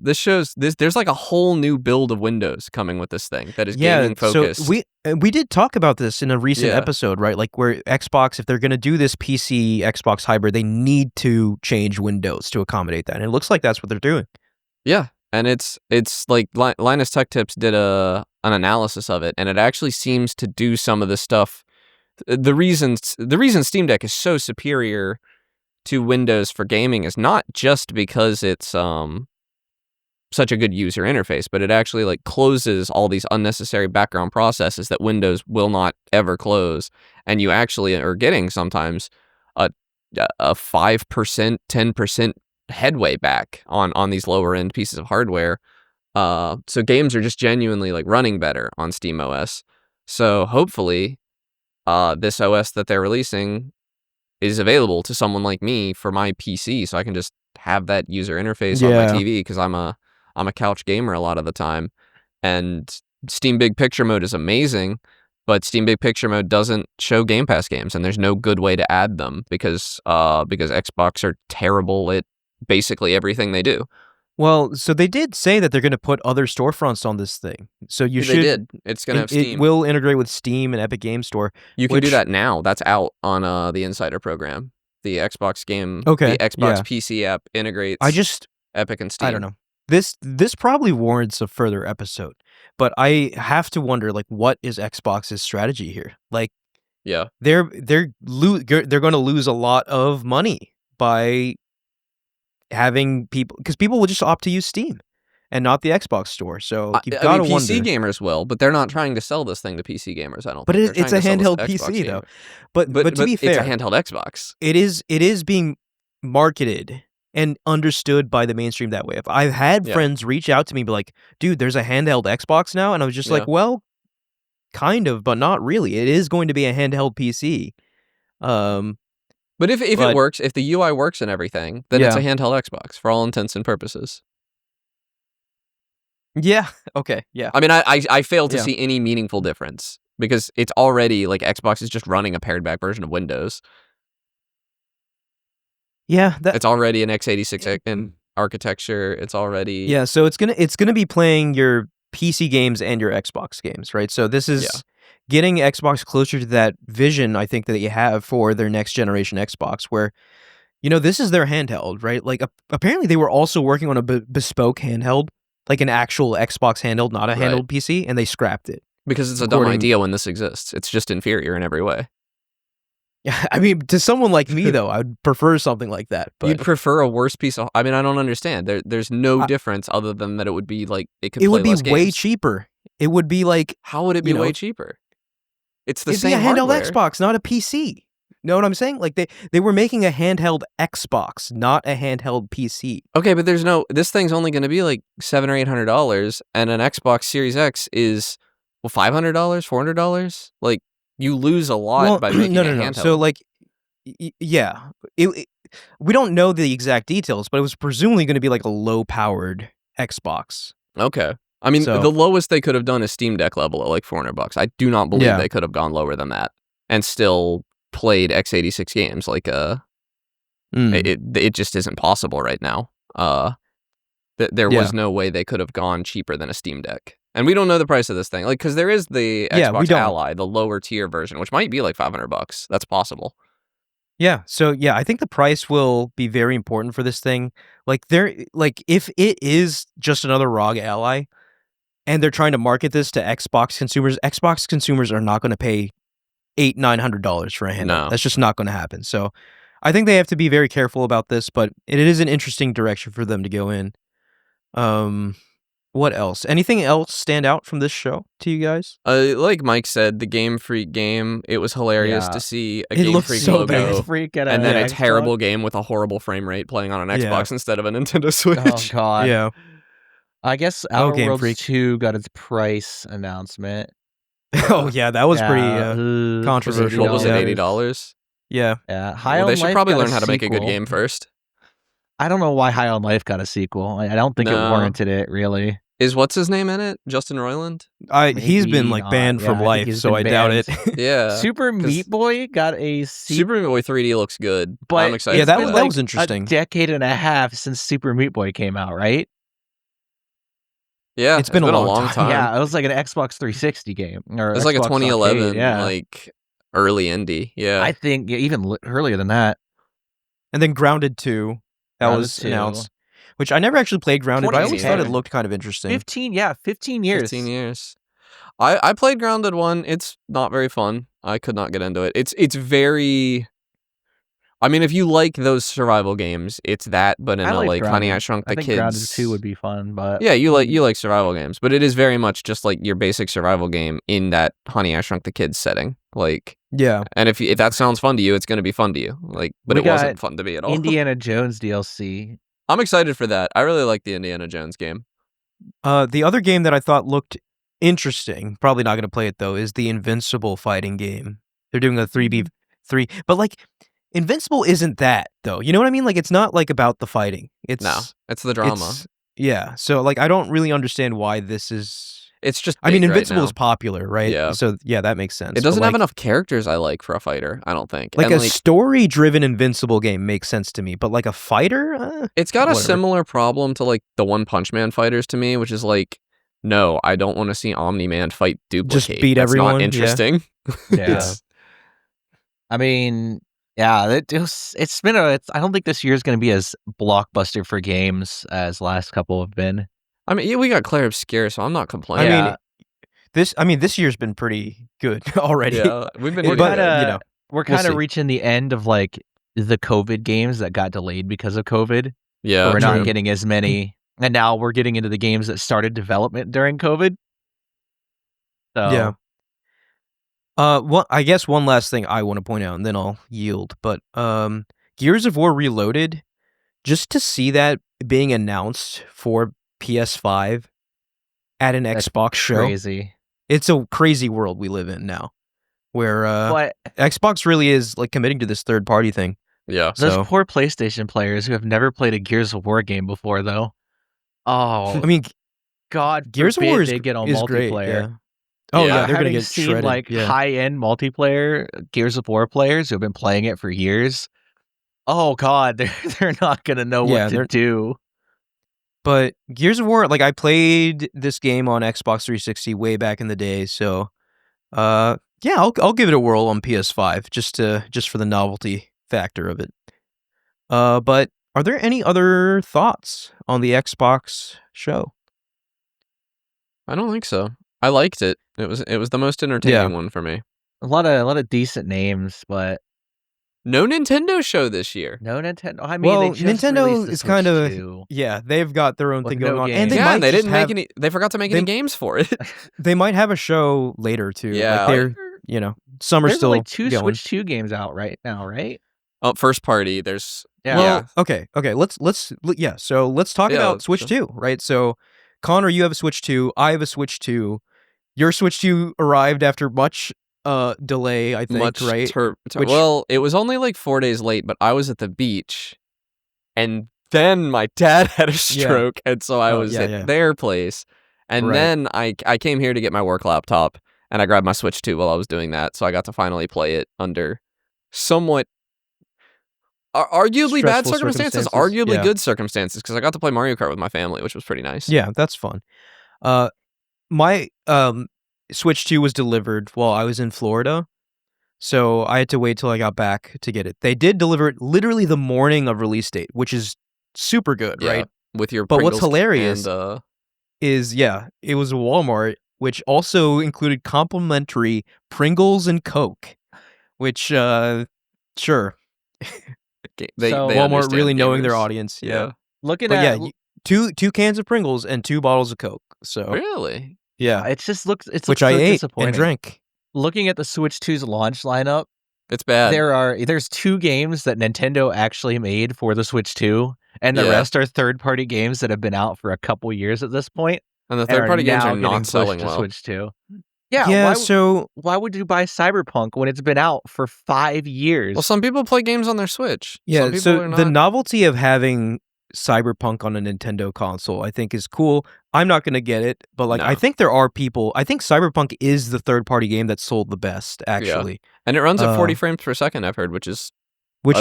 This shows there's like a whole new build of Windows coming with this thing that is gaming focused. So we did talk about this in a recent episode, right? Like where Xbox, if they're going to do this PC Xbox hybrid, they need to change Windows to accommodate that. And it looks like that's what they're doing. Yeah. And it's like Linus Tech Tips did an analysis of it, and it actually seems to do some of the stuff. The reason Steam Deck is so superior to Windows for gaming is not just because it's such a good user interface, but it actually like closes all these unnecessary background processes that Windows will not ever close, and you actually are getting sometimes a 5%, 10% headway back on these lower end pieces of hardware. So games are just genuinely like running better on Steam OS. So hopefully, this OS that they're releasing is available to someone like me for my PC, so I can just have that user interface on my TV, because I'm a couch gamer a lot of the time. And Steam Big Picture Mode is amazing, but Steam Big Picture Mode doesn't show Game Pass games, and there's no good way to add them because Xbox are terrible at basically everything they do. Well, so they did say that they're going to put other storefronts on this thing. So you should. They did. It's going to have Steam. It will integrate with Steam and Epic Game Store. You can do that now. That's out on the Insider program. The Xbox game. Okay. The Xbox PC app integrates. Epic and Steam. I don't know. This probably warrants a further episode, but I have to wonder, like, what is Xbox's strategy here? Like, yeah, they're going to lose a lot of money by having people, because people will just opt to use Steam and not the Xbox store. So you've got to wonder. PC gamers will, but they're not trying to sell this thing to PC gamers. I don't. But think. it's a handheld PC though. But to be fair, it's a handheld Xbox. It is being marketed and understood by the mainstream that way. If I've had friends reach out to me, be like, "Dude, there's a handheld Xbox now," and I was just like, "Well, kind of, but not really. It is going to be a handheld PC." But if it works, if the UI works and everything, then it's a handheld Xbox for all intents and purposes. Yeah. Okay. Yeah. I mean, I fail to see any meaningful difference, because it's already like Xbox is just running a pared back version of Windows. Yeah. It's already an x86 in architecture. It's already so it's gonna be playing your PC games and your Xbox games, right? So this is getting Xbox closer to that vision, I think, that you have for their next generation Xbox, where, this is their handheld, right? Like, apparently they were also working on a bespoke handheld, like an actual Xbox handheld, not a handheld PC, and they scrapped it. Because it's a dumb idea when this exists. It's just inferior in every way. Yeah, I mean, to someone like me, though, I'd prefer something like that. But you'd prefer a worse piece of... I mean, I don't understand. There's no difference other than that it would be like... It would be less way games. cheaper. It would be like... How would it be way cheaper? It's the same It'd be a handheld hardware. Xbox, not a PC. Know what I'm saying? Like, they were making a handheld Xbox, not a handheld PC. Okay, but this thing's only going to be like $700 or $800, and an Xbox Series X is $500, $400. Like, you lose a lot by making a handheld. So, like, we don't know the exact details, but it was presumably going to be like a low-powered Xbox. Okay. I mean, the lowest they could have done is Steam Deck level at like $400. I do not believe they could have gone lower than that and still played x86 games. Like, it just isn't possible right now. There was no way they could have gone cheaper than a Steam Deck. And we don't know the price of this thing, like, because there is the Xbox Ally, the lower tier version, which might be like $500. That's possible. Yeah. So I think the price will be very important for this thing. Like, if it is just another ROG Ally, and they're trying to market this to Xbox consumers are not going to pay $800-900 for a handheld. No. That's just not going to happen. So I think they have to be very careful about this, but it is an interesting direction for them to go in. What else? Anything else stand out from this show to you guys? Like Mike said, the Game Freak game, it was hilarious to see a Game Freak logo and then a terrible game with a horrible frame rate playing on an Xbox instead of a Nintendo Switch. Oh, God. Yeah. I guess Outer Worlds 2 got its price announcement. Oh, yeah, that was pretty controversial. What was it, $80? Yeah. High on they should Life probably got learn a how to make a sequel. good game first. I don't know why High on Life got a sequel. I don't think it warranted it, really. Is what's his name in it? Justin Roiland? He's been like banned from life, so I doubt it. Yeah. Super Meat Boy got a Super Meat Boy 3D looks good. But I'm excited. Yeah, that was interesting. A decade and a half since Super Meat Boy came out, right? Yeah, it's been a long time. Yeah, it was like an Xbox 360 game. Or it's like a 2011, arcade, like early indie. Yeah, I think even earlier than that. And then Grounded 2, that was announced. Which I never actually played Grounded, but I always thought it looked kind of interesting. 15 years. 15 years. I played Grounded 1. It's not very fun. I could not get into it. It's very... I mean, if you like those survival games, it's that, but in I a like like Honey, I Grounded. Shrunk I the think Kids. Grounded 2 would be fun, but Yeah, you like survival games, but it is very much just like your basic survival game in that Honey, I Shrunk the Kids setting. Like, Yeah. and if that sounds fun to you, it's going to be fun to you. Like, but We it wasn't got fun to me at all. Indiana Jones DLC. I'm excited for that. I really like the Indiana Jones game. The other game that I thought looked interesting, probably not going to play it though, is the Invincible fighting game. They're doing a 3v3, but like Invincible isn't that though. You know what I mean? Like it's not like about the fighting. It's the drama. Yeah. So like I don't really understand why this is. It's just. I mean, big right Invincible now. is popular, right? Yeah. So yeah, that makes sense. It doesn't But, have like, enough characters I like for a fighter. I don't think. Like And, a story-driven Invincible game makes sense to me, but like a fighter, it's got a whatever. similar problem to like the One Punch Man fighters to me, which is like, no, I don't want to see Omni-Man fight Duplicate. Just beat That's everyone. Not interesting. Yeah. I mean, yeah, it's been I don't think this year's going to be as blockbuster for games as last couple have been. I mean, yeah, we got Clair Obscur, so I'm not complaining. I mean, this year's been pretty good already. Yeah, we've been. We're kind of reaching the end of like the COVID games that got delayed because of COVID. Yeah, so we're not getting as many, and now we're getting into the games that started development during COVID. So yeah. I guess one last thing I want to point out, and then I'll yield. But Gears of War Reloaded, just to see that being announced for PS5 at an Xbox show, crazy. It's a crazy world we live in now, where Xbox really is like committing to this third party thing. Yeah. Those poor PlayStation players who have never played a Gears of War game before, though. Oh, I mean, God, Gears of War they get on multiplayer. Great, yeah. Oh yeah, they're gonna get shredded. Like high-end multiplayer Gears of War players who have been playing it for years. Oh God, they're not gonna know what to do. But Gears of War, like I played this game on Xbox 360 way back in the day, so yeah, I'll give it a whirl on PS5 just for the novelty factor of it. But are there any other thoughts on the Xbox show? I don't think so. I liked it. It was the most entertaining one for me. A lot of decent names, but no Nintendo show this year. No Nintendo. I mean, Nintendo is kind of they've got their own thing going on, and they didn't make any. They forgot to make any games for it. They might have a show later too. Yeah, like summer's still like two going. Switch 2 games out right now, right? Oh, first party. There's okay. So let's talk about Switch 2, right? So Connor, you have a Switch 2. I have a Switch 2. Your Switch 2 arrived after much delay, I think, right? Well, it was only like 4 days late, but I was at the beach, and then my dad had a stroke, and so I was at their place, and then I came here to get my work laptop, and I grabbed my Switch 2 while I was doing that, so I got to finally play it under somewhat arguably bad circumstances, arguably good circumstances, because I got to play Mario Kart with my family, which was pretty nice. Yeah, that's fun. My Switch 2 was delivered while I was in Florida, so I had to wait till I got back to get it. They did deliver it literally the morning of release date, which is super good, right? With your but Pringles what's hilarious and, is it was Walmart, which also included complimentary Pringles and Coke, which sure. they Walmart really knowing their audience. Yeah. Looking at two cans of Pringles and 2 bottles of Coke. So really. Yeah, it looks which so I ate disappointing. and drank. Looking at the Switch 2's launch lineup, it's bad. There's 2 games that Nintendo actually made for the Switch 2, and the rest are third-party games that have been out for a couple years at this point. And the third-party games are not selling well. Switch 2. Yeah. Why would you buy Cyberpunk when it's been out for 5 years? Well, some people play games on their Switch. Yeah. So the novelty of having Cyberpunk on a Nintendo console, I think, is cool. I'm not gonna get it, but I think there are people. I think Cyberpunk is the third-party game that sold the best, actually. And it runs at 40 frames per second. I've heard, which is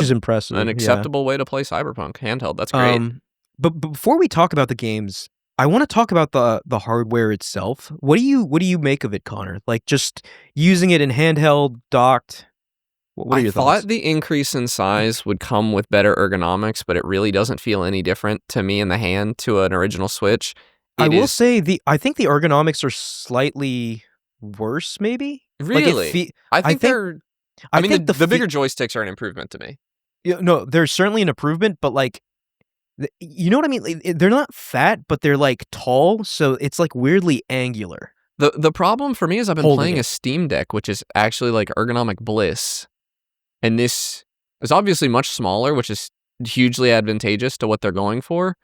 impressive. An acceptable way to play Cyberpunk handheld. That's great. But before we talk about the games, I want to talk about the hardware itself. What do you make of it, Connor? Like just using it in handheld, docked. What are your thoughts? I thought the increase in size would come with better ergonomics, but it really doesn't feel any different to me in the hand to an original Switch. I will say I think the ergonomics are slightly worse, maybe. Really? I think the bigger joysticks are an improvement to me. No, there's certainly an improvement, but like, you know what I mean? They're not fat, but they're like tall, so it's like weirdly angular. The problem for me is I've been Holding playing it. a Steam Deck, which is actually like ergonomic bliss, and this is obviously much smaller, which is hugely advantageous to what they're going for,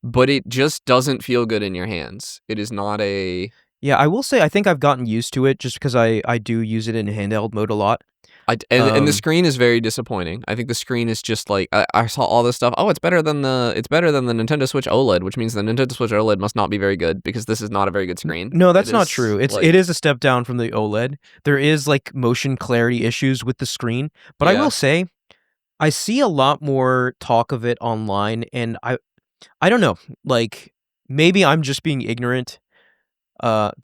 but it just doesn't feel good in your hands. It is not a... Yeah, I will say I think I've gotten used to it just because I do use it in handheld mode a lot. And the screen is very disappointing. I think the screen is just like I saw all this stuff. Oh, it's better than the Nintendo Switch OLED, which means the Nintendo Switch OLED must not be very good because this is not a very good screen. No, that's not true. It is a step down from the OLED. There is like motion clarity issues with the screen, but I will say I see a lot more talk of it online, and I don't know, like maybe I'm just being ignorant.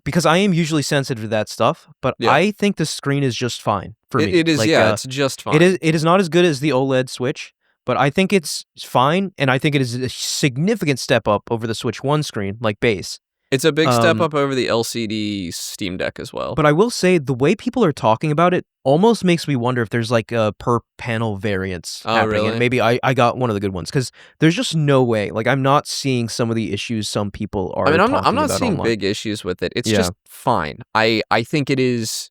Because I am usually sensitive to that stuff, but I think the screen is just fine for me. It is, like, it's just fine. It is not as good as the OLED Switch, but I think it's fine, and I think it is a significant step up over the Switch 1 screen, like base. It's a big step up over the LCD Steam Deck as well. But I will say, the way people are talking about it almost makes me wonder if there's like a per panel variance happening. Really? And maybe I got one of the good ones, because there's just no way. Like, I'm not seeing some of the issues some people are talking about I'm not seeing online. big issues with it. It's just fine. I think it is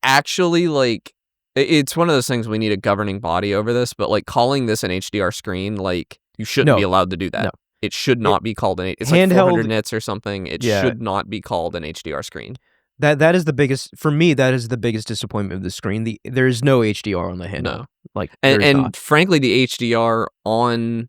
actually like... It's one of those things we need a governing body over this, but like calling this an HDR screen, like you shouldn't be allowed to do that. No. It should not be called an... It's handheld, like 400 nits or something. It should not be called an HDR screen. That is the biggest, for me, that is the biggest disappointment of the screen. There is no HDR on the handheld. No. Like, and frankly, the HDR on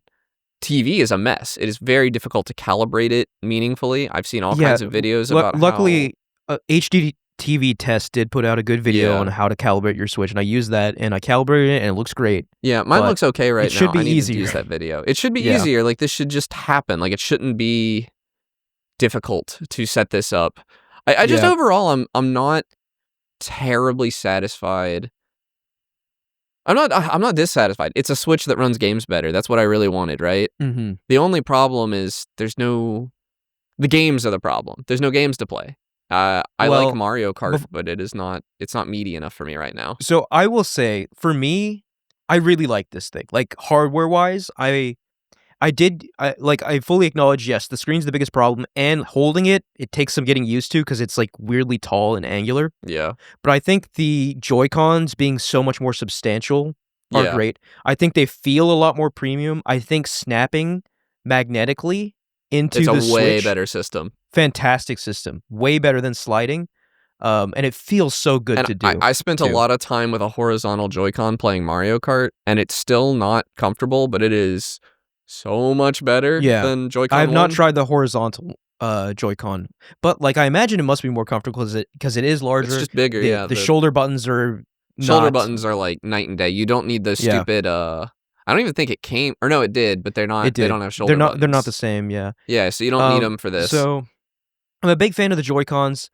TV is a mess. It is very difficult to calibrate it meaningfully. I've seen all kinds of videos about luckily, HD TV Test did put out a good video on how to calibrate your Switch, and I used that, and I calibrated it, and it looks great. Yeah, mine looks okay right now. It should be I need easier. to use that video. It should be easier. Like, this should just happen. Like, it shouldn't be difficult to set this up. I just overall, I'm not terribly satisfied. I'm not dissatisfied. It's a Switch that runs games better. That's what I really wanted, right? Mm-hmm. The only problem is the games are the problem. There's no games to play. I like Mario Kart, but it's not meaty enough for me right now. So I will say, for me, I really like this thing. Like, hardware-wise, I fully acknowledge, yes, the screen's the biggest problem, and holding it takes some getting used to because it's like weirdly tall and angular. Yeah. But I think the Joy-Cons being so much more substantial are great. I think they feel a lot more premium. I think snapping magnetically into the Switch... It's a way better system. Fantastic system. Way better than sliding. And it feels so good to do. I spent a lot of time with a horizontal Joy-Con playing Mario Kart, and it's still not comfortable, but it is so much better than Joy-Con. I have not tried the horizontal Joy-Con, but like I imagine it must be more comfortable because it is larger. It's just bigger. The shoulder buttons are buttons are like night and day. You don't need those stupid. I don't even think it came, or no, it did, but they're not. They don't have shoulder buttons. They're not the same. Yeah. Yeah. So you don't need them for this. So I'm a big fan of the Joy-Cons.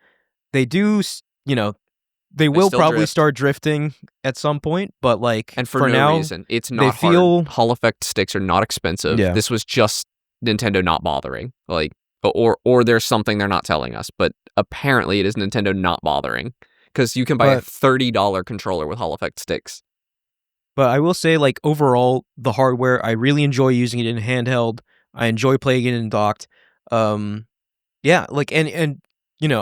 They do, they will probably start drifting at some point, but like, and for no now, reason, it's not hard. Hall effect sticks are not expensive. Yeah. This was just Nintendo not bothering, like, or there's something they're not telling us, but apparently it is Nintendo not bothering because you can buy a $30 controller with Hall effect sticks. But I will say, like, overall, the hardware, I really enjoy using it in handheld. I enjoy playing it in docked. Yeah, like, and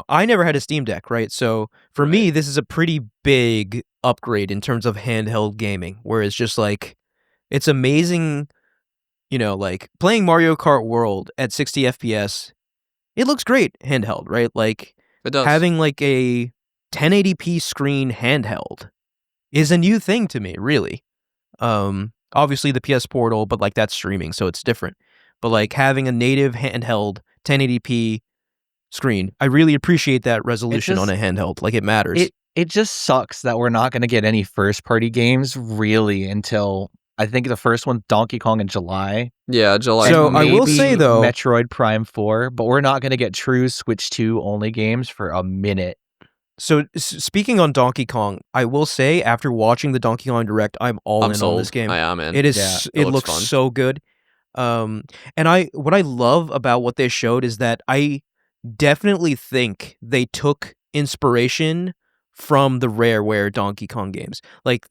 I never had a Steam Deck, right? So for me, this is a pretty big upgrade in terms of handheld gaming, where it's just like, it's amazing, like playing Mario Kart World at 60 FPS. It looks great handheld, right? Like, it does. Having like a 1080p screen handheld is a new thing to me, really. Obviously the PS Portal, but like that's streaming, so it's different. But like having a native handheld 1080p screen, I really appreciate that resolution on a handheld. Like, it matters. It just sucks that we're not going to get any first party games really until I think the first one, Donkey Kong, in July. Yeah, July. So I will say though, Metroid Prime 4, but we're not going to get true Switch 2 only games for a minute. So speaking on Donkey Kong, I will say after watching the Donkey Kong Direct, I'm in sold on this game. I am in. It is. It looks fun. So good. And what I love about what they showed is that I definitely think they took inspiration from the Rareware Donkey Kong games. Like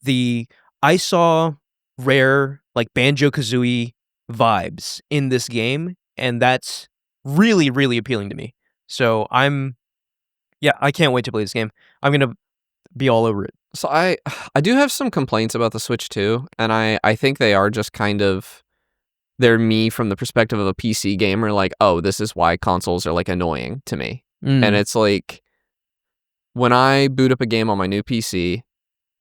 I saw rare like Banjo-Kazooie vibes in this game, and that's really, really appealing to me. So I can't wait to play this game. I'm gonna be all over it. So I do have some complaints about the Switch too, and I think they are just kind of, they're me from the perspective of a PC gamer, like, oh, this is why consoles are like annoying to me. And it's like, when I boot up a game on my new PC,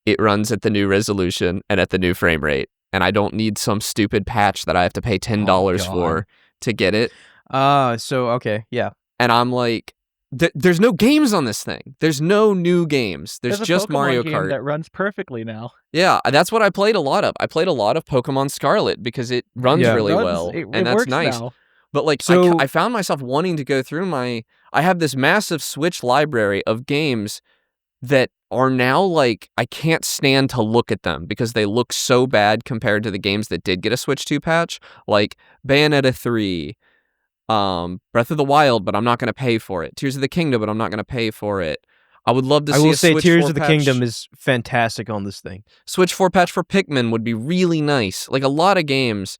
it runs at the new resolution and at the new frame rate, and I don't need some stupid patch that I have to pay $10 for to get it. So okay, yeah. And I'm like, there's no games on this thing. There's no new games. There's just Pokemon Mario game Kart that runs perfectly now. Yeah, that's what I played a lot of. I played a lot of Pokemon Scarlet because it runs really well, and that's nice. Now. But like, So, I found myself wanting to go through I have this massive Switch library of games that are now like, I can't stand to look at them because they look so bad compared to the games that did get a Switch 2 patch, like Bayonetta 3, Breath of the Wild, but I'm not going to pay for it. Tears of the Kingdom, but I'm not going to pay for it. I would love to see a Switch 4 Tears of the patch. Kingdom is fantastic on this thing. Switch 4 patch for Pikmin would be really nice. Like, a lot of games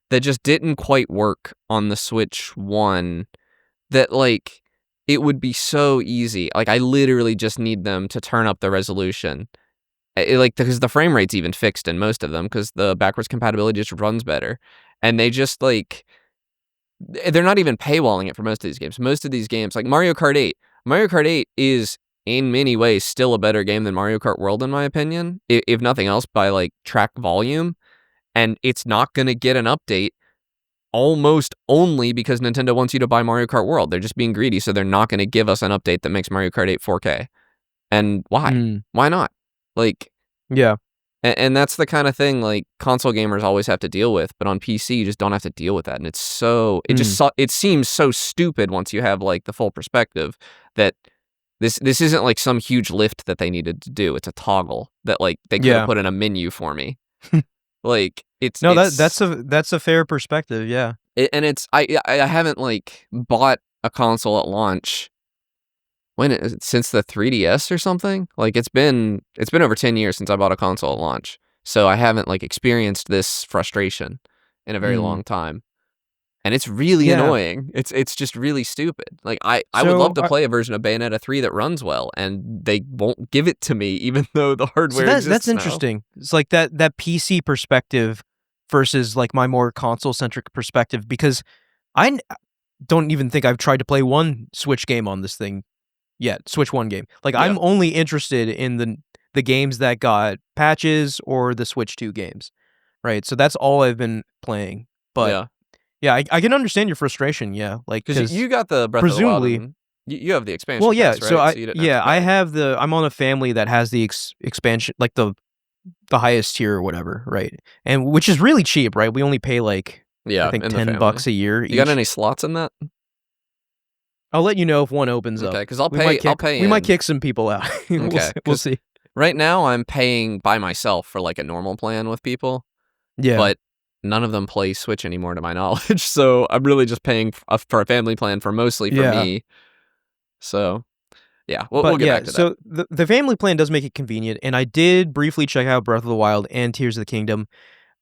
that just didn't quite work on the Switch 1 that, like, it would be so easy. Like, I literally just need them to turn up the resolution. Because the frame rate's even fixed in most of them because the backwards compatibility just runs better. And they just, like, they're not even paywalling it for most of these games. Most of these games, like Mario Kart 8. Mario Kart 8 is, in many ways, still a better game than Mario Kart World, in my opinion, if nothing else, by like track volume. And it's not going to get an update almost only because Nintendo wants you to buy Mario Kart World. They're just being greedy, so they're not going to give us an update that makes Mario Kart 8 4K. And why? Why not? Like, yeah. And that's the kind of thing like console gamers always have to deal with, but on PC you just don't have to deal with that. And it's so, it seems so stupid once you have like the full perspective that this isn't like some huge lift that they needed to do. It's a toggle that like they could have put in a menu for me. Like, it's that's a fair perspective. Yeah. I haven't like bought a console at launch since the 3DS or something. Like, it's been over 10 years since I bought a console at launch. So I haven't like experienced this frustration in a very long time. And it's really annoying. It's just really stupid. Like, I would love to play a version of Bayonetta 3 that runs well, and they won't give it to me even though the hardware exists that's now. interesting. It's like that PC perspective versus like my more console-centric perspective, because I don't even think I've tried to play one Switch game on this thing yet. Switch 1 game. Like, I'm only interested in the games that got patches or the Switch 2 games. Right? So that's all I've been playing. But yeah, I can understand your frustration. Yeah, like, because you got the Breath presumably of the Wild. You have the expansion. Well, yeah. pass, right? So I have I'm on a family that has the expansion, like the highest tier or whatever, right? And which is really cheap, right? We only pay like I think $10 a year. You got any slots in that? I'll let you know if one opens up. Okay, because I'll pay. We might kick some people out. We'll see. Right now, I'm paying by myself for like a normal plan with people. Yeah, but none of them play Switch anymore, to my knowledge. So I'm really just paying for a family plan mostly for me. So, yeah, we'll get back to that. So the family plan does make it convenient, and I did briefly check out Breath of the Wild and Tears of the Kingdom,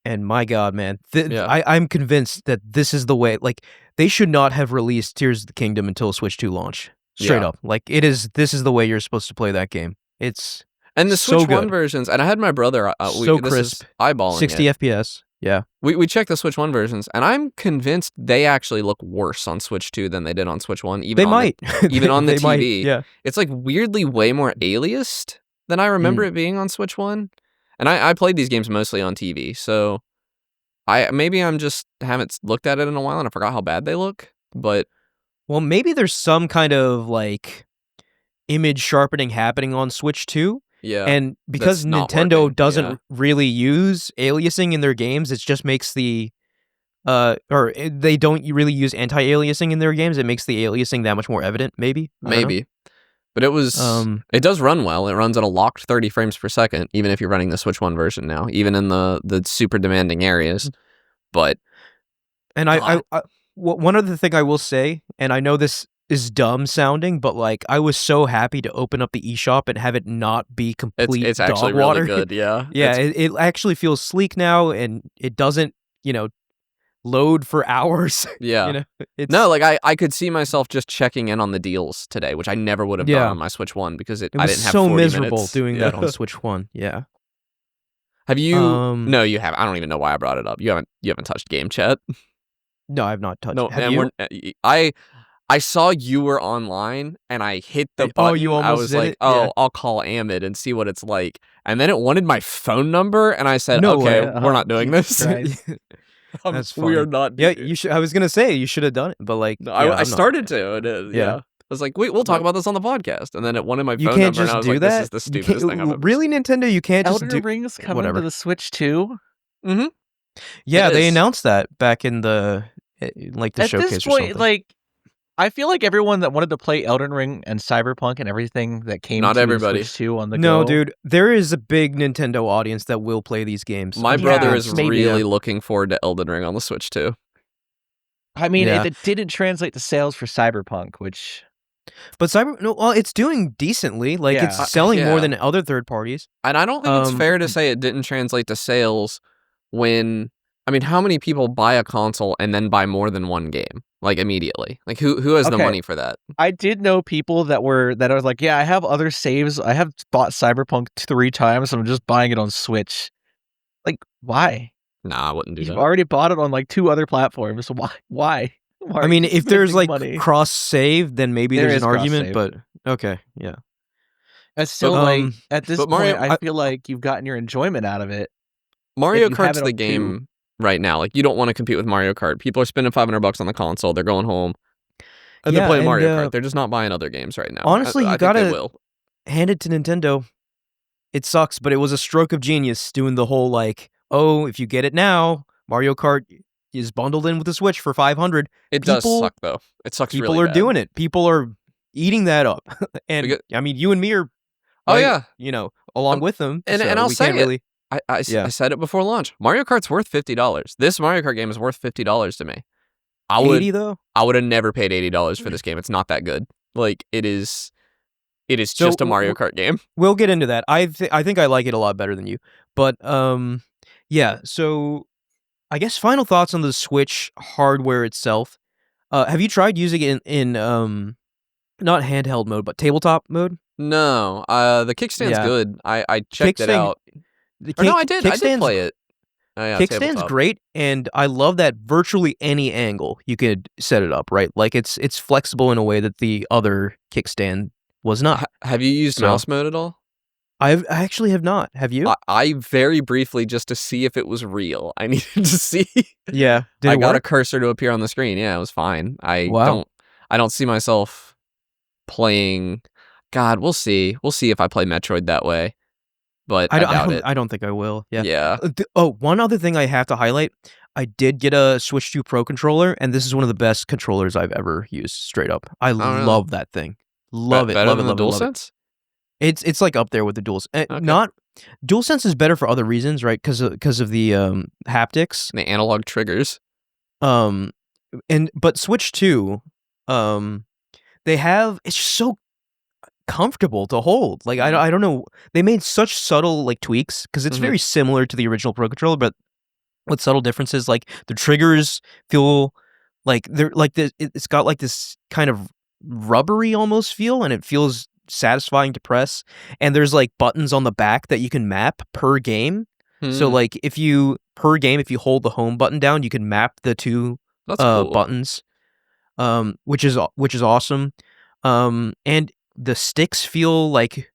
and my God, man, I'm convinced that this is the way. Like, they should not have released Tears of the Kingdom until Switch 2 launch. Straight up, like, this is the way you're supposed to play that game. And the Switch 1 versions, and I had my brother. So crisp, eyeballing 60 FPS. Yeah. We checked the Switch 1 versions, and I'm convinced they actually look worse on Switch 2 than they did on Switch 1. They might. Even on the TV. Might, yeah. It's like weirdly way more aliased than I remember it being on Switch 1. And I played these games mostly on TV, so maybe I'm just haven't looked at it in a while and I forgot how bad they look. But well, maybe there's some kind of like image sharpening happening on Switch 2. Yeah, and because Nintendo doesn't really use aliasing in their games, it just makes they don't really use anti-aliasing in their games. It makes the aliasing that much more evident, maybe. But it was it does run well. It runs at a locked 30 frames per second, even if you're running the Switch 1 version now, even in the super demanding areas. But and one other thing I will say, and I know this is dumb sounding, but like I was so happy to open up the eShop and have it not be complete It's dog actually water. really good. Yeah. Yeah, it actually feels sleek now, and it doesn't, load for hours. Yeah. It's No, like I could see myself just checking in on the deals today, which I never would have done on my Switch 1 because it I was didn't have so 40 miserable minutes. doing that on Switch 1. Yeah. Have you? No, you have. I don't even know why I brought it up. You haven't touched game chat. No, I've not touched. No, Have and you? I saw you were online and I hit the button. Oh, you almost I was did like, it? Yeah. I'll call Amit and see what it's like. And then it wanted my phone number, and I said, No okay, way. we're not doing this. That's funny. We are not. Yeah, you should. I was gonna say you should have done it, but like, No, yeah, I started to. And yeah. I was like, wait, we'll talk about this on the podcast. And then it wanted my You phone can't number, and just I was do like, that. this is the stupidest thing I've ever Really, Nintendo. You can't just Elden do Ring's coming whatever. to the Switch too. Mm-hmm. Yeah, they is. announced that back in the the At showcase this or point, something. like, I feel like everyone that wanted to play Elden Ring and Cyberpunk and everything that came Not to everybody. the Switch 2 on the No, go. dude, there is a big Nintendo audience that will play these games. My brother is maybe. really looking forward to Elden Ring on the Switch too. I mean, Yeah. it didn't translate to sales for Cyberpunk, which... But it's doing decently. Like, Yeah. it's selling more Yeah. than other third parties. And I don't think it's fair to say it didn't translate to sales when, I mean, how many people buy a console and then buy more than one game, like, immediately? Like, who has the Okay. money for that? I did know people that were like, yeah, I have other saves. I have bought Cyberpunk 3 times, and I'm just buying it on Switch. Like, why? Nah, I wouldn't do You've that. already bought it on like 2 other platforms. So why? Why I mean, are you if there's spending like money? cross save, then maybe There there's is an argument. cross-save. But okay, yeah. It's still But, like at this but Mario- point, I feel like you've gotten your enjoyment out of it. Mario you have Kart's it the on game right now. Like, you don't want to compete with Mario Kart. People are spending $500 on the console. They're going home. And they're Yeah, playing and, Mario Kart. They're just not buying other games right now. Honestly, I you think they gotta will. hand it to Nintendo. It sucks, but it was a stroke of genius doing the whole like, oh, if you get it now, Mario Kart is bundled in with the Switch for $500. It does suck, though. It sucks People really are bad. doing it. People are eating that up. And I mean, you and me are, Oh, right, yeah. along with them. And so I'll we say can't it. really. I said it before launch. Mario Kart's worth $50. This Mario Kart game is worth $50 to me. $80 though? I would have never paid $80 for this game. It's not that good. Like, it is just a Mario Kart game. We'll get into that. I think I like it a lot better than you. But yeah, so I guess final thoughts on the Switch hardware itself. Have you tried using it in not handheld mode, but tabletop mode? No. The kickstand's good. I checked it out. No, I did play it. Oh, yeah, Kickstand's tabletop. great, and I love that virtually any angle you could set it up, right? Like it's flexible in a way that the other kickstand was not. Have you used mouse mode at all? I actually have not. Have you? I very briefly, just to see if it was real. I needed to see. Yeah. I got a cursor to appear on the screen. Yeah, it was fine. I don't see myself playing. God, we'll see. We'll see if I play Metroid that way. But I doubt it. I don't think I will. Yeah. Yeah. One other thing I have to highlight. I did get a Switch 2 Pro controller, and this is one of the best controllers I've ever used, straight up. I love that thing. Love it. Better Love than it. the Love DualSense? It's like up there with the Duals. Okay. Not DualSense is better for other reasons, right? Because of the haptics, the analog triggers. But Switch 2, they have, it's just so comfortable to hold. Like I don't know, they made such subtle like tweaks because it's very similar to the original Pro controller, but with subtle differences. Like the triggers feel like they're like this. It's got like this kind of rubbery almost feel, and it feels satisfying to press. And there's like buttons on the back that you can map per game. So like if you hold the home button down, you can map the two cool. buttons, which is awesome. And the sticks feel like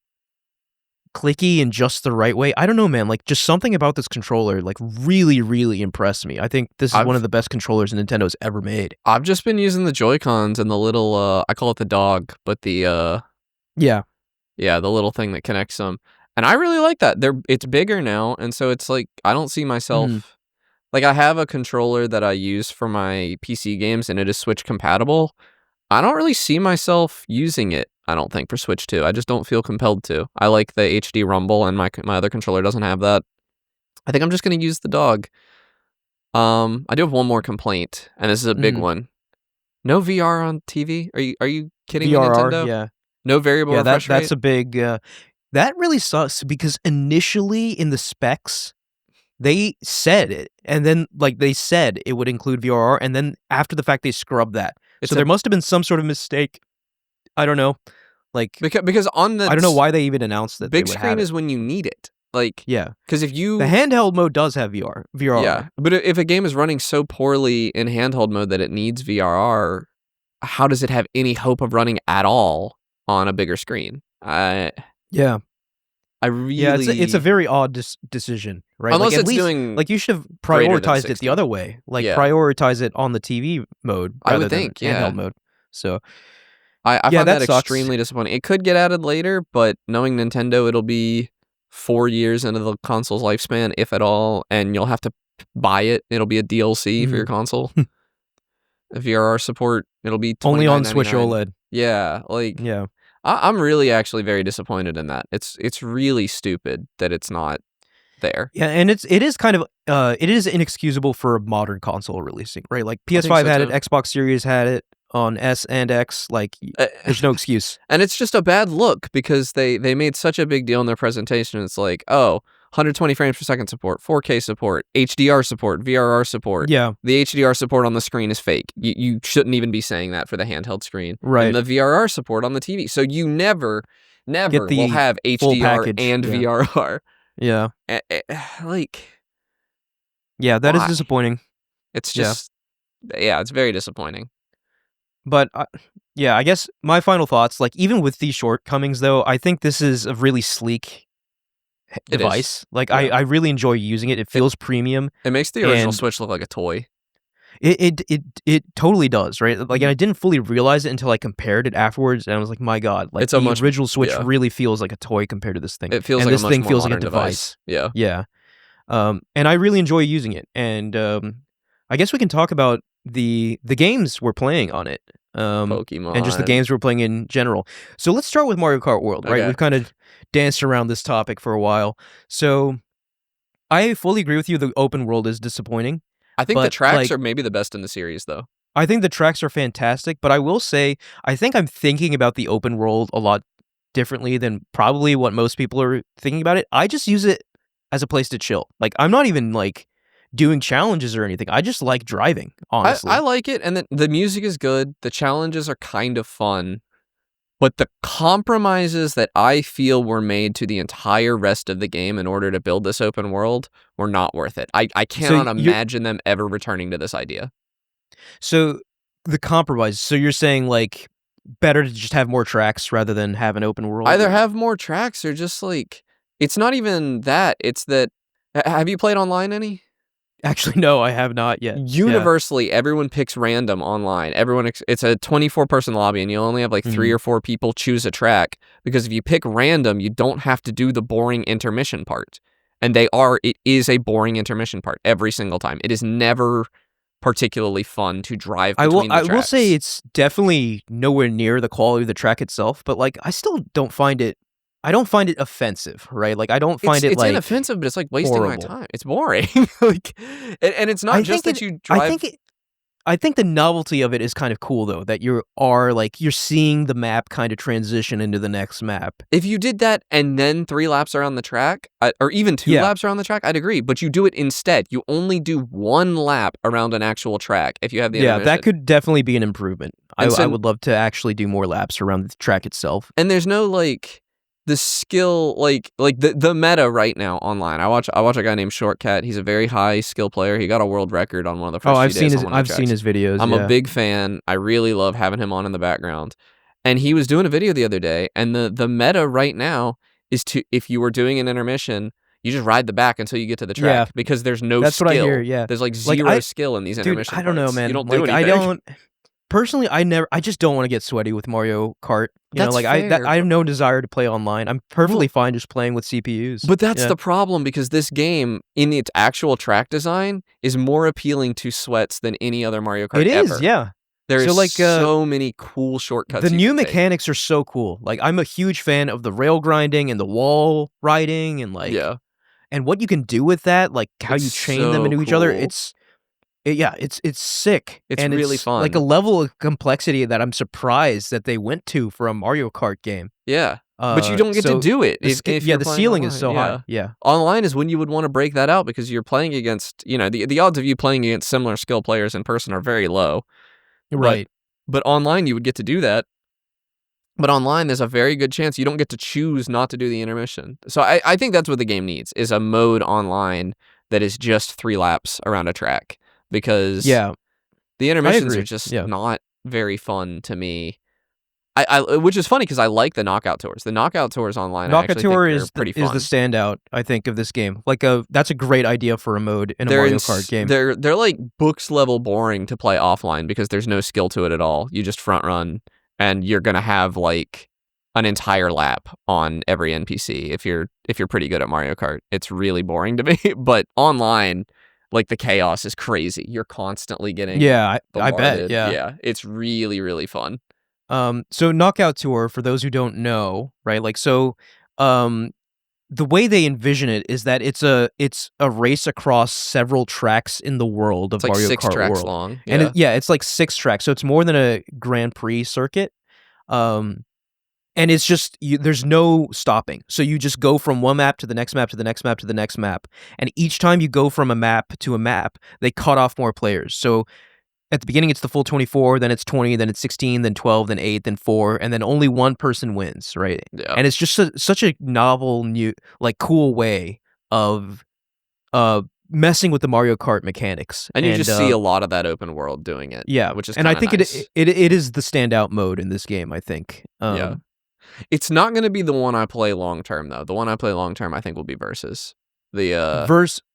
clicky in just the right way. I don't know, man. Like just something about this controller like really, really impressed me. I think this is one of the best controllers Nintendo's ever made. I've just been using the Joy-Cons and the little I call it the dog, but the the little thing that connects them. And I really like that. It's bigger now, and so it's like I don't see myself like I have a controller that I use for my PC games, and it is Switch compatible. I don't really see myself using it. I don't think for Switch 2. I just don't feel compelled to. I like the HD rumble, and my other controller doesn't have that. I think I'm just going to use the dog. I do have one more complaint, and this is a big one. No VR on TV? Are you kidding me, VRR, Nintendo? yeah. No variable refresh rate? That's a big that really sucks because initially in the specs they said it, and then like they said it would include VRR, and then after the fact they scrubbed that. So there must have been some sort of mistake. I don't know. Like because on the I don't know why they even announced that big they would screen have it. is when you need it. Like Yeah. because if you The handheld mode does have VRR. yeah, but if a game is running so poorly in handheld mode that it needs VRR, how does it have any hope of running at all on a bigger screen? Yeah. I really Yeah, it's a very odd decision, right? Unless like, at it's least, doing like you should have greater than prioritized it 60. the other way. Like Yeah. prioritize it on the TV mode I would rather than think, yeah. handheld mode. So I yeah, find that sucks. extremely disappointing. It could get added later, but knowing Nintendo, it'll be 4 years into the console's lifespan, if at all, and you'll have to buy it. It'll be a DLC for your console. VRR support, it'll be only on Switch $29.99. OLED. Yeah, like Yeah. I'm really actually very disappointed in that. It's really stupid that it's not there. Yeah, and it is kind of it is inexcusable for a modern console releasing, right? Like PS5 had it, Xbox Series had it on S and X, like there's no excuse. And it's just a bad look because they made such a big deal in their presentation. It's like, oh, 120 frames per second support, 4K support, HDR support, VRR support. Yeah. The HDR support on the screen is fake. You shouldn't even be saying that for the handheld screen. Right. And the VRR support on the TV. So you never will have HDR and VRR. Yeah. Like. Yeah, that is disappointing. It's just, yeah, it's very disappointing. But yeah, I guess my final thoughts, like even with these shortcomings though, I think this is a really sleek device. Like I really enjoy using it. It feels premium. It makes the original Switch look like a toy. It totally does, right? Like, and I didn't fully realize it until I compared it afterwards, and I was like, my God, like the original Switch really feels like a toy compared to this thing. It feels and like this thing feels like a device. Yeah. Yeah. And I really enjoy using it. And I guess we can talk about the games we're playing on it. Pokemon. And just the games we're playing in general. So let's start with Mario Kart World, right? Okay. We've kind of danced around this topic for a while. So I fully agree with you. The open world is disappointing. I think the tracks are maybe the best in the series, though. I think the tracks are fantastic, but I will say, I think I'm thinking about the open world a lot differently than probably what most people are thinking about it. I just use it as a place to chill. Like, I'm not even, like, doing challenges or anything. I just like driving, honestly. I like it, and the music is good. The challenges are kind of fun. But the compromises that I feel were made to the entire rest of the game in order to build this open world were not worth it. I cannot imagine them ever returning to this idea. So the compromise. So you're saying like better to just have more tracks rather than have an open world? Either have more tracks or just like, it's not even that. It's that, have you played online any? Actually, no, I have not yet. Universally, everyone picks random online. It's a 24-person lobby, and you only have like 3 or 4 people choose a track, because if you pick random, you don't have to do the boring intermission part. And it is a boring intermission part every single time. It is never particularly fun to drive between the tracks. I will say it's definitely nowhere near the quality of the track itself, but like I still don't find it offensive, right? Like I don't find it it's like inoffensive, but it's like wasting horrible. my time. It's boring. Like, and it's not just that you drive. I think the novelty of it is kind of cool though, that you're seeing the map kind of transition into the next map. If you did that and then 3 laps around the track, or even 2 laps around the track, I'd agree. But you do it instead. You only do 1 lap around an actual track if you have the intermission. That could definitely be an improvement. I would love to actually do more laps around the track itself. And there's no like the skill, like the meta right now online. I watch a guy named Shortcat. He's a very high skill player. He got a world record on one of the first I've few days. I've seen his videos. I'm a big fan. I really love having him on in the background. And he was doing a video the other day, and the meta right now is if you were doing an intermission, you just ride the back until you get to the track, because there's no That's skill. What I hear, yeah. There's like zero skill in these intermission I don't know, man. You don't do anything. Personally, I just don't want to get sweaty with Mario Kart. I have no desire to play online. I'm perfectly fine just playing with CPUs. But that's the problem, because this game, in its actual track design, is more appealing to sweats than any other Mario Kart ever. It is, yeah. There's so many cool shortcuts. The new mechanics are so cool. Like, I'm a huge fan of the rail grinding and the wall riding and like, and what you can do with that, like how you chain them into each other. it's sick. It's and really it's like a fun. level of complexity that I'm surprised that they went to from Mario Kart game. Yeah. But you don't get to So do it if you're the playing ceiling is online. so Yeah. high. Yeah. Online is when you would want to break that out because you're playing against, the odds of you playing against similar skill players in person are very low. Right. But online you would get to do that. But online, there's a very good chance you don't get to choose not to do the intermission. So I think that's what the game needs, is a mode online that is just 3 laps around a track. Because Yeah. the intermissions are agree. just Yeah. not very fun to me. Which is funny because I like the knockout tours. The knockout tours online, I Knockout actually Tour think is are pretty is fun. the standout, I think, of this game. That's a great idea for a mode in a Mario Kart game. They're like books level boring to play offline because there's no skill to it at all. You just front run, and you're gonna have like an entire lap on every NPC if you're pretty good at Mario Kart. It's really boring to me, but online, like the chaos is crazy. You're constantly getting Yeah, I bet. bombarded. Yeah. It's really, really fun. So Knockout Tour, for those who don't know, right? The way they envision it is that it's a race across several tracks in the world of It's like Mario 6 Kart tracks world. long. And it's like 6 tracks, so it's more than a Grand Prix circuit. And it's just there's no stopping. So you just go from one map to the next map to the next map to the next map, and each time you go from a map to a map, they cut off more players. So at the beginning, it's the full 24, then it's 20, then it's 16, then 12, then 8, then 4, and then only one person wins, right? Yeah. And it's just such a novel, new, cool way of messing with the Mario Kart mechanics. And you just see a lot of that open world doing it. Yeah, Which is and I think nice. it is the standout mode in this game, I think. Yeah. It's not going to be the one I play long term, though. The one I play long term, I think, will be Versus. The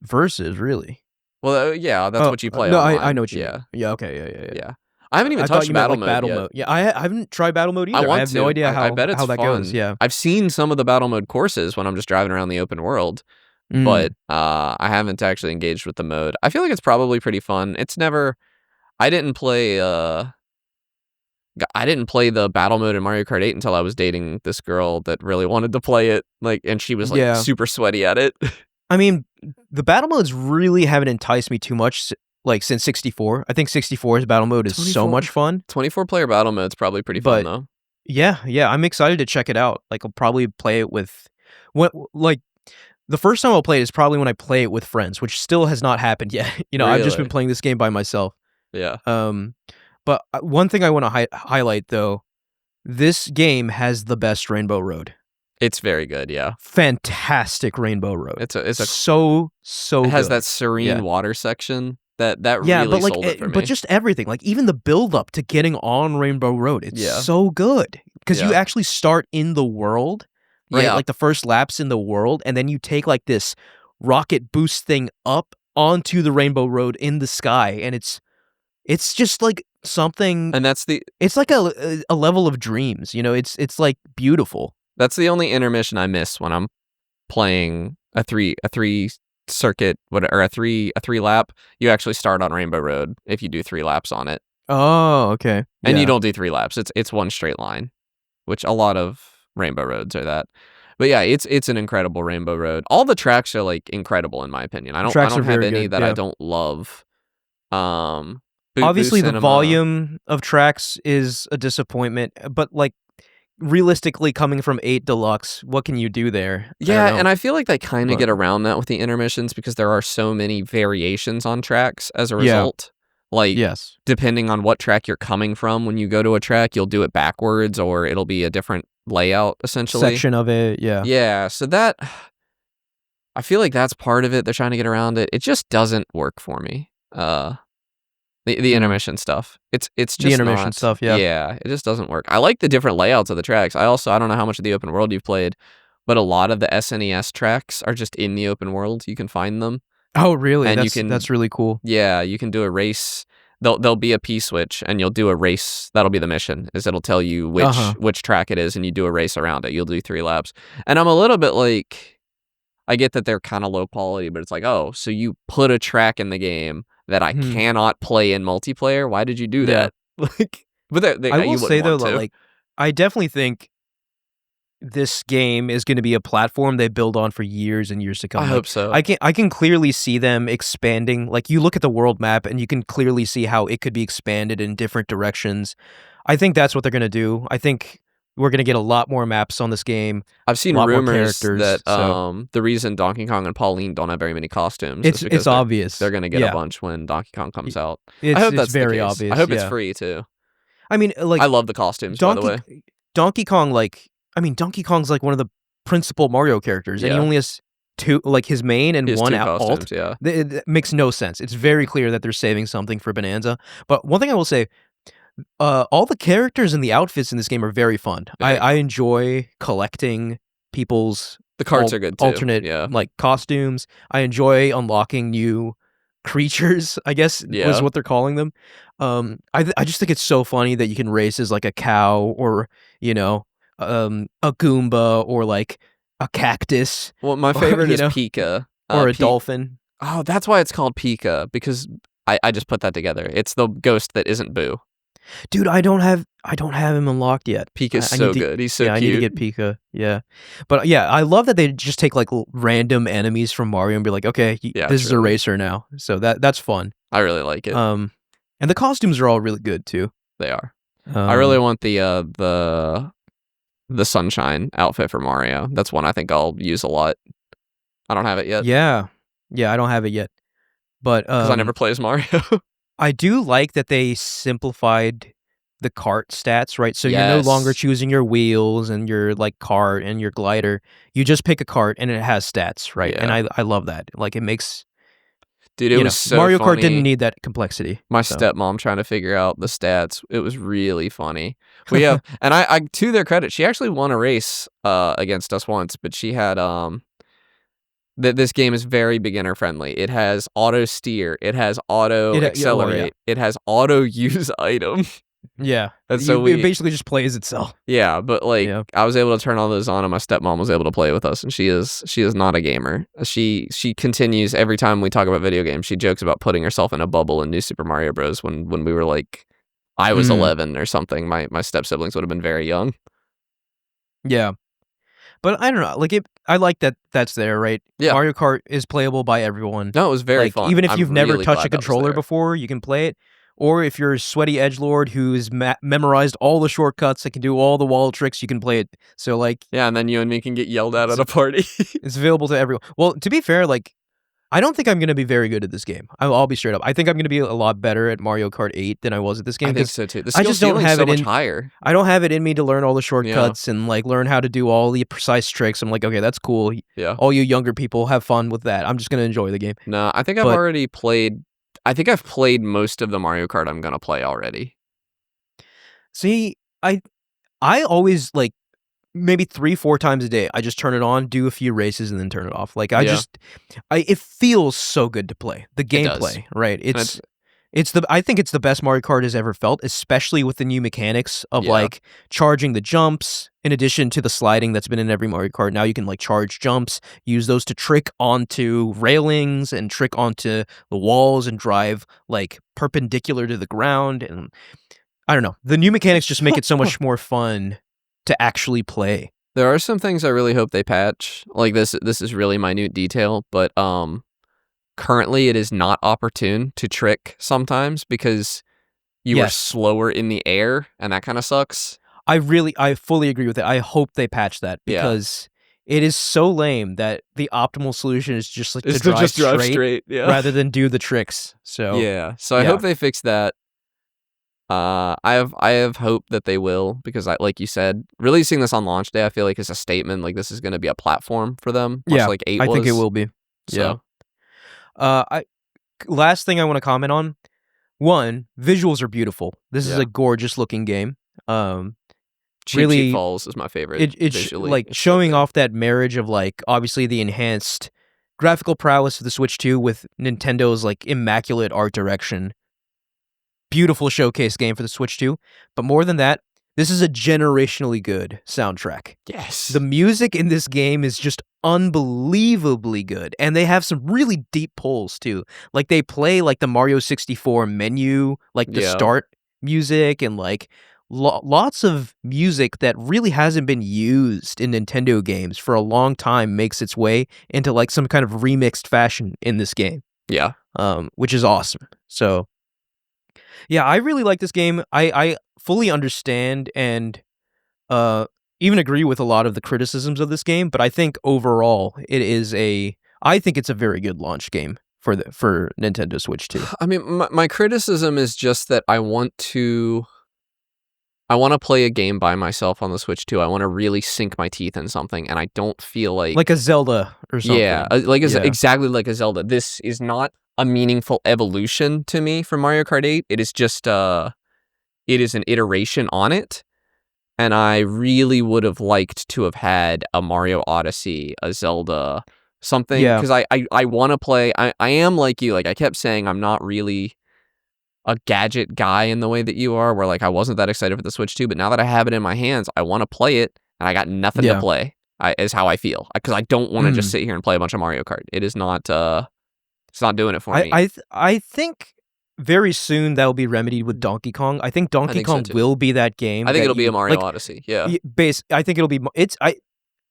Versus, really? Well, yeah, that's what you play. No, online. I know what you Yeah. mean. Yeah, okay, Yeah. I haven't even I touched thought you meant battle like mode battle yet. mode. Yeah, I haven't tried battle mode either. I want have to. no idea how I bet it's how that fun. goes. Yeah, I've seen some of the battle mode courses when I'm just driving around the open world, Mm. but I haven't actually engaged with the mode. I feel like it's probably pretty fun. It's never. I didn't play the battle mode in Mario Kart 8 until I was dating this girl that really wanted to play it, and she was Yeah. super sweaty at it. I mean, the battle modes really haven't enticed me too much, since 64. I think 64's battle mode is so 24. much fun. 24-player battle mode's probably pretty fun though. Yeah, I'm excited to check it out. I'll probably play it with the first time I'll play it is probably when I play it with friends, which still has not happened yet. I've just been Really? playing this game by myself. Yeah. But one thing I want to highlight though, this game has the best Rainbow Road. It's very good, yeah. Fantastic Rainbow Road. It's a so it has good. that serene water section that Yeah, really but sold it for me. but just everything, even the build up to getting on Rainbow Road, it's so good because you actually start in the world, right? Yeah. Like the first laps in the world, and then you take this rocket boost thing up onto the Rainbow Road in the sky, and it's just something. And it's like a level of dreams, It's beautiful. That's the only intermission I miss when I'm playing a three circuit, or a three lap. You actually start on Rainbow Road if you do 3 laps on it. Oh, okay. And you don't do 3 laps. It's one straight line, which a lot of Rainbow Roads are that. But yeah, it's an incredible Rainbow Road. All the tracks are incredible in my opinion. I don't have any that I don't love. Obviously, the volume of tracks is a disappointment, but realistically, coming from 8 Deluxe, what can you do there? Yeah, and I feel like they kind of get around that with the intermissions because there are so many variations on tracks as a result. Yes. Depending on what track you're coming from, when you go to a track, you'll do it backwards or it'll be a different layout, essentially. Section of it, yeah. Yeah, so that... I feel like that's part of it. They're trying to get around it. It just doesn't work for me. The intermission stuff. It's just the intermission stuff, yeah. Yeah, it just doesn't work. I like the different layouts of the tracks. I don't know how much of the open world you've played, but a lot of the SNES tracks are just in the open world. You can find them. Oh, really? And that's really cool. Yeah, you can do a race. There'll be a P-switch, and you'll do a race. That'll be the mission, is it'll tell you which track it is, and you do a race around it. You'll do 3 laps. And I'm a little bit I get that they're kind of low quality, but it's oh, so you put a track in the game that I cannot play in multiplayer? Why did you do that? But I will say though, I definitely think this game is going to be a platform they build on for years and years to come. I hope so. I can clearly see them expanding. Like, you look at the world map and you can clearly see how it could be expanded in different directions. I think that's what they're going to do. I think we're going to get a lot more maps on this game. I've seen a lot more rumors characters, that so the reason Donkey Kong and Pauline don't have very many costumes is because it's obvious. they're going to get Yeah. a bunch when Donkey Kong comes out. It's, I hope it's that's very the case. obvious. I hope it's yeah. free too. I mean, like, I love the costumes, by the way. Donkey Kong, Donkey Kong's like one of the principal Mario characters, and he Yeah. only has two, like his main and He has one two alt. costumes, yeah. It makes no sense. It's very clear that they're saving something for Bonanza. But one thing I will say, all the characters and the outfits in this game are very fun. Very. I enjoy collecting people's The carts are good too. alternate yeah. like costumes. I enjoy unlocking new creatures, I guess Yeah. was what they're calling them. I just think it's so funny that you can race as like a cow or, you know, a Goomba or like a cactus Well, my favorite you is know, Pika. or a dolphin. Oh, that's why it's called Pika, because I just put that together. It's the ghost that isn't Boo. Dude, I don't have him unlocked yet. Pika's I so need to- good. He's so yeah, cute. I need to get Pika. Yeah, but yeah, I love that they just take like random enemies from Mario and be like, okay, Yeah, this is a truly. racer now. So that's fun. I really like it. And the costumes are all really good too. They are. I really want the sunshine outfit for Mario. That's one I think I'll use a lot. I don't have it yet. Yeah, I don't have it yet, but Because I never play as Mario. I do like that they simplified the kart stats, right? So you're no longer Yes. choosing your wheels and your like kart and your glider. You just pick a kart and it has stats, right? And I love that. Like, it makes Dude, it was so Mario funny. Kart didn't need that complexity. My so. stepmom trying to figure out the stats. It was really funny. We have, and I to their credit, she actually won a race against us once, but she had this game is very beginner friendly. It has auto steer, it has auto accelerate, it has auto use item. Yeah, And so it basically just plays itself. Yeah, but like Yeah. I was able to turn all those on, and my stepmom was able to play with us, and she is not a gamer. She continues every time we talk about video games. She jokes about putting herself in a bubble in New Super Mario Bros. When we were like, I was 11 or something. My step siblings would have been very young. Yeah, but I don't know. Like, I like that that's there, right? Yeah. Mario Kart is playable by everyone. No, it was very like, fun. Even if I'm you've never really touched glad a that was controller there. before, you can play it. Or if you're a sweaty edgelord who's memorized all the shortcuts and can do all the wall tricks, you can play it. So, like, Yeah, and then you and me can get yelled at a party. it's available to everyone. Well, to be fair, like, I don't think I'm going to be very good at this game. I'll be straight up. I think I'm going to be a lot better at Mario Kart 8 than I was at this game. I think 'cause so too. The I skill just don't ceiling's have so it much in- higher. I don't have it in me to learn all the shortcuts and like learn how to do all the precise tricks. I'm like, okay, that's cool. Yeah. All you younger people have fun with that. I'm just going to enjoy the game. No, I think I've already played. I think I've played most of the Mario Kart I'm gonna play already. See, I always like maybe 3-4 times a day. I just turn it on, do a few races, and then turn it off. Like, it feels so good to play. The gameplay, right? I think it's the best Mario Kart has ever felt, especially with the new mechanics of like charging the jumps in addition to the sliding that's been in every Mario Kart. Now you can like charge jumps, use those to trick onto railings and trick onto the walls and drive like perpendicular to the ground. And I don't know. The new mechanics just make it so much more fun to actually play. There are some things I really hope they patch. Like this is really minute detail, but currently it is not opportune to trick sometimes because you are slower in the air, and that kind of sucks. I fully agree with it. I hope they patch that because it is so lame that the optimal solution is just like to drive straight rather than do the tricks. So I hope they fix that. I have hope that they will, because like you said, releasing this on launch day, I feel like is a statement. Like, this is going to be a platform for them. Much like 8 I was. think it will be. So. Last thing I want to comment on. One, visuals are beautiful. This is a gorgeous looking game. Cheap Cheat Falls is my favorite. It's like showing off that marriage of like obviously the enhanced graphical prowess of the Switch 2 with Nintendo's like immaculate art direction. Beautiful showcase game for the Switch 2. But more than that, this is a generationally good soundtrack. Yes. The music in this game is just unbelievably good. And they have some really deep pulls too. Like, they play like the Mario 64 menu, like the start music and like lots of music that really hasn't been used in Nintendo games for a long time makes its way into like some kind of remixed fashion in this game. Yeah. Which is awesome. So, yeah, I really like this game. I fully understand and even agree with a lot of the criticisms of this game, but I think overall I think it's a very good launch game for Nintendo Switch 2. I mean, my criticism is just that I want to play a game by myself on the Switch 2. I want to really sink my teeth in something, and I don't feel like a Zelda or something. Yeah, exactly like a Zelda. This is not a meaningful evolution to me from Mario Kart 8. It is just it is an iteration on it. And I really would have liked to have had a Mario Odyssey, a Zelda, something. Yeah. Because I want to play. I am like you. Like, I kept saying I'm not really a gadget guy in the way that you are, where like I wasn't that excited for the Switch 2. But now that I have it in my hands, I want to play it. And I got nothing to play, is how I feel. Because I don't want to just sit here and play a bunch of Mario Kart. It is not, it's not doing it for me. I think very soon that will be remedied with Donkey Kong. I think Donkey Kong will be that game. I think it'll be a Mario Odyssey. Yeah. I think it'll be.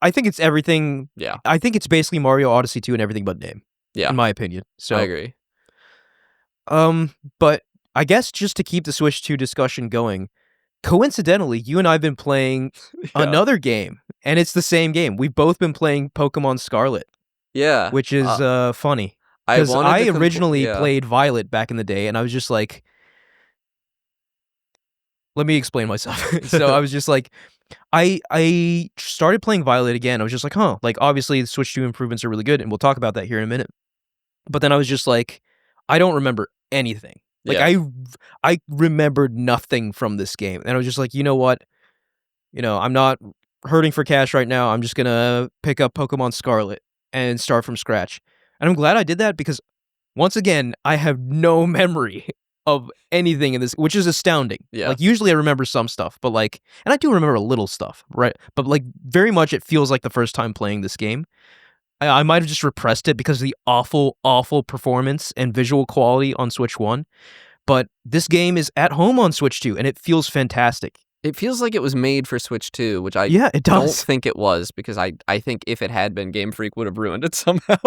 I think it's everything. Yeah. I think it's basically Mario Odyssey 2 and everything but name. Yeah. In my opinion. So I agree. But I guess just to keep the Switch 2 discussion going, coincidentally, you and I have been playing another game, and it's the same game. We've both been playing Pokemon Scarlet. Yeah. Which is funny. Because I originally played Violet back in the day, and I was just like, let me explain myself. So I was just like, I started playing Violet again. I was just like, like obviously the Switch 2 improvements are really good, and we'll talk about that here in a minute. But then I was just like, I don't remember anything. Like I remembered nothing from this game, and I was just like, you know what? I'm not hurting for cash right now. I'm just gonna pick up Pokemon Scarlet and start from scratch. And I'm glad I did that because, once again, I have no memory of anything in this, which is astounding. Yeah. Like, usually I remember some stuff, but like, and I do remember a little stuff, right? But like, very much it feels like the first time playing this game. I might have just repressed it because of the awful, awful performance and visual quality on Switch 1. But this game is at home on Switch 2, and it feels fantastic. It feels like it was made for Switch 2, which I don't think it was, because I think if it had been, Game Freak would have ruined it somehow.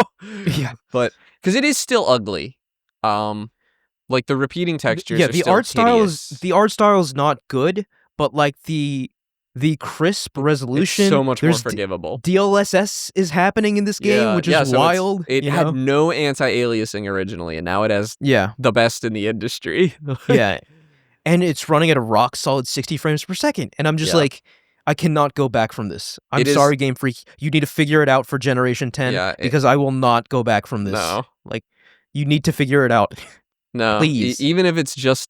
Yeah. But, because it is still ugly. Like, the repeating textures are the still art hideous. the art style is not good, but like the crisp resolution, it's so much more forgivable. DLSS is happening in this game, which is so wild. It had no anti-aliasing originally, and now it has the best in the industry. Yeah. And it's running at a rock solid 60 frames per second. And I'm just like, I cannot go back from this. I'm sorry, Game Freak. You need to figure it out for Generation 10 because I will not go back from this. No. Like, you need to figure it out. No. Please. Even if it's just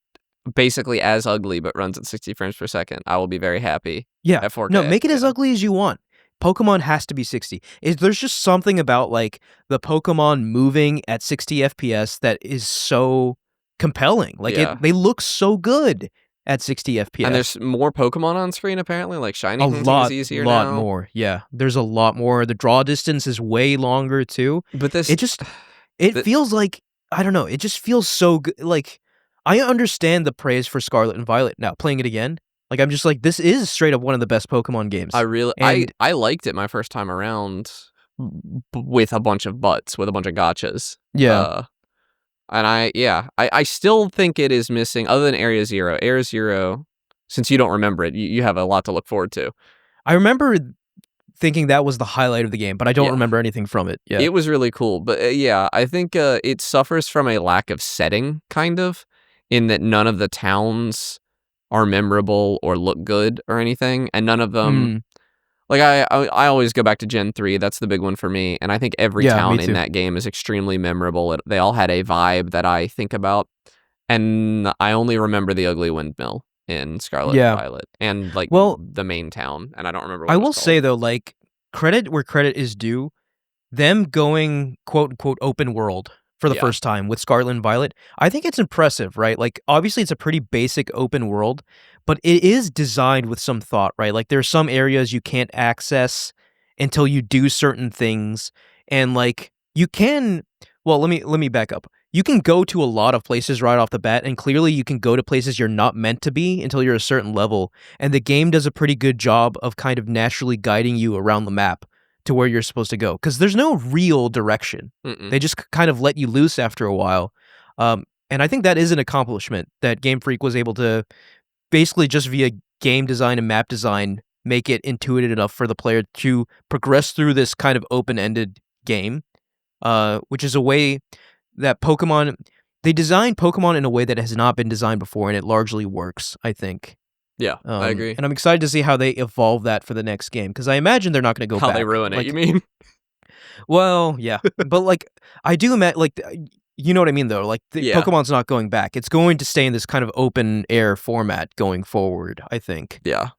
basically as ugly but runs at 60 frames per second, I will be very happy. Yeah. At 4K. No, make it as ugly as you want. Pokemon has to be 60. There's just something about like the Pokemon moving at 60 FPS that is so compelling. Like they look so good at 60 FPS. And there's more Pokemon on screen apparently, like shiny a lot, is easier lot now. more. Yeah, there's a lot more. The draw distance is way longer too. But it feels like, I don't know, it just feels so good. Like, I understand the praise for Scarlet and Violet now. Playing it again, like, I'm just like, this is straight up one of the best Pokemon games. I liked it my first time around with a bunch of gotchas. Yeah. And I still think it is missing, other than Area Zero. Area Zero, since you don't remember it, you have a lot to look forward to. I remember thinking that was the highlight of the game, but I don't remember anything from it. Yeah, it was really cool. But I think it suffers from a lack of setting, kind of, in that none of the towns are memorable or look good or anything, and none of them. Like, I always go back to Gen 3. That's the big one for me. And I think every town in that game is extremely memorable. They all had a vibe that I think about. And I only remember the ugly windmill in Scarlet and Violet. And, like, the main town. And I don't remember what I it will was called. say, though, like, credit where credit is due. Them going, quote-unquote, open world for the first time with Scarlet and Violet, I think it's impressive, right? Like, obviously, it's a pretty basic open world, but it is designed with some thought, right? Like, there are some areas you can't access until you do certain things, and like, you can Well, let me back up. You can go to a lot of places right off the bat, and clearly you can go to places you're not meant to be until you're a certain level, and the game does a pretty good job of kind of naturally guiding you around the map to where you're supposed to go, because there's no real direction. Mm-mm. They just kind of let you loose after a while. And I think that is an accomplishment that Game Freak was able to basically just via game design and map design make it intuitive enough for the player to progress through this kind of open-ended game, which is a way that they designed Pokemon in a way that has not been designed before, and it largely works, I think. Yeah, I agree. And I'm excited to see how they evolve that for the next game, because I imagine they're not going to go How back. they ruin it, you mean? Well, yeah. But, like, I do imagine, like, you know what I mean, though? Like, Pokemon's not going back. It's going to stay in this kind of open-air format going forward, I think. Yeah.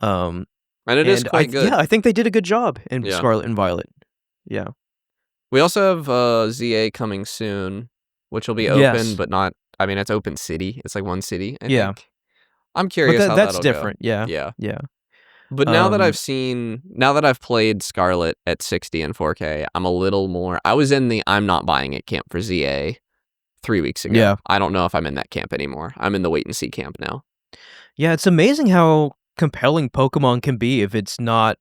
And it is quite good. Yeah, I think they did a good job in Scarlet and Violet. Yeah. We also have ZA coming soon, which will be open, but not... I mean, it's open city. It's like one city, I think. I'm curious how that's that'll different. go. Yeah. But now that I've played Scarlet at 60 and 4K, I'm a little more... I was in the I'm not buying it camp for ZA 3 weeks ago. Yeah. I don't know if I'm in that camp anymore. I'm in the wait and see camp now. Yeah, it's amazing how compelling Pokemon can be if it's not,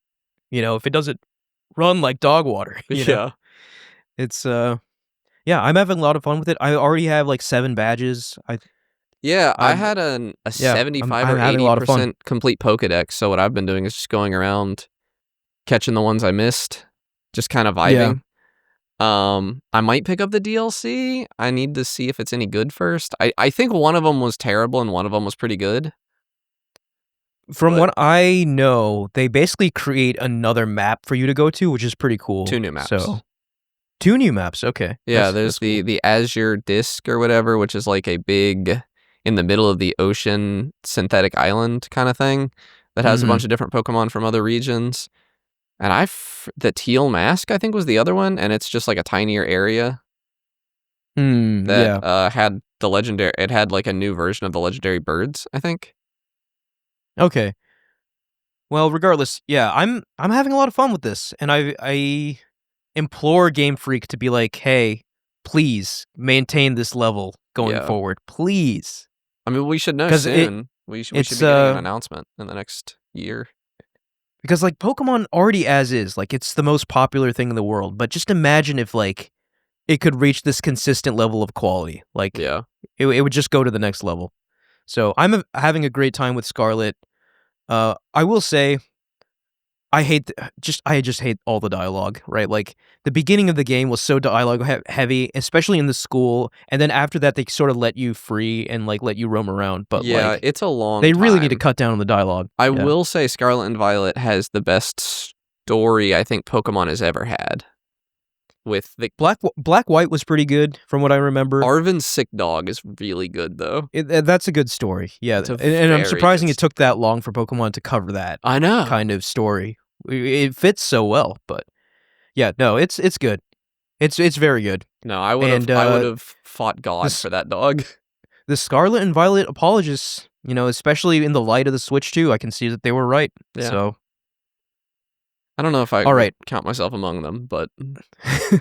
if it doesn't run like dog water. You know? It's, I'm having a lot of fun with it. I already have like 7 badges. I had a 75 or 80% complete Pokedex, so what I've been doing is just going around catching the ones I missed, just kind of vibing. I might pick up the DLC. I need to see if it's any good first. I think one of them was terrible and one of them was pretty good. From what I know, they basically create another map for you to go to, which is pretty cool. 2 new maps. So, 2 new maps, okay. Yeah, there's the Azure Disc or whatever, which is like a big, in the middle of the ocean, synthetic island kind of thing that has a bunch of different Pokemon from other regions. And the Teal Mask, I think, was the other one, and it's just like a tinier area that had the legendary... It had like a new version of the legendary birds, I think. Okay. Well, regardless, I'm having a lot of fun with this, and I implore Game Freak to be like, hey, please maintain this level going forward, please. I mean, we should know soon. We should be getting an announcement in the next year. Because, like, Pokemon already as is, like, it's the most popular thing in the world, but just imagine if, like, it could reach this consistent level of quality. Like, it would just go to the next level. So I'm having a great time with Scarlet. I will say, I just hate all the dialogue, right? Like, the beginning of the game was so dialogue heavy, especially in the school, and then after that, they sort of let you free and, like, let you roam around. But it's a long They really time. need to cut down on the dialogue. I will say Scarlet and Violet has the best story I think Pokemon has ever had. With the Black White was pretty good, from what I remember. Arven's sick dog is really good, though. That's a good story, yeah. And I'm surprising it took that long for Pokemon to cover that. I know. Kind of story. It fits so well, but yeah, no, it's good. It's very good. No, I would have fought God for that dog. The Scarlet and Violet apologists, especially in the light of the Switch 2, I can see that they were right. Yeah. So I don't know if I count myself among them, but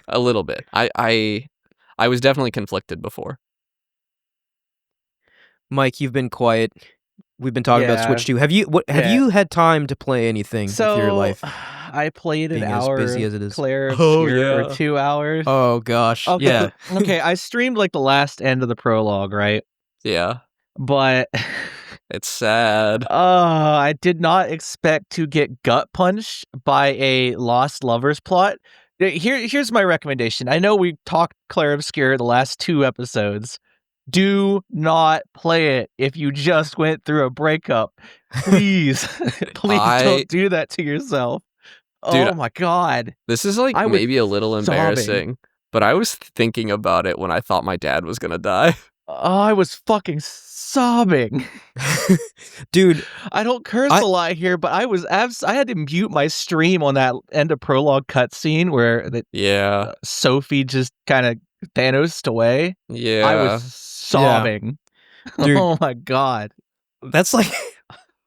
a little bit. I was definitely conflicted before. Mike, you've been quiet. We've been talking about Switch 2. Have you had time to play anything with your life? I played an hour as busy as it is. Clair Obscur, or 2 hours. Oh gosh. Okay. Yeah. Okay, I streamed like the last end of the prologue, right? Yeah. But it's sad. I did not expect to get gut punched by a lost lovers plot. Here's my recommendation. I know we talked Clair Obscur the last 2 episodes. Do not play it if you just went through a breakup. Please, don't do that to yourself. Dude, oh my God. This is like maybe a little embarrassing, but I was thinking about it when I thought my dad was going to die. I was fucking sobbing. Dude, I don't curse a lot here, but I had to mute my stream on that end of prologue cutscene where Sophie just kind of Thanos'd away. Yeah. I was sobbing. Dude, oh my God. That's like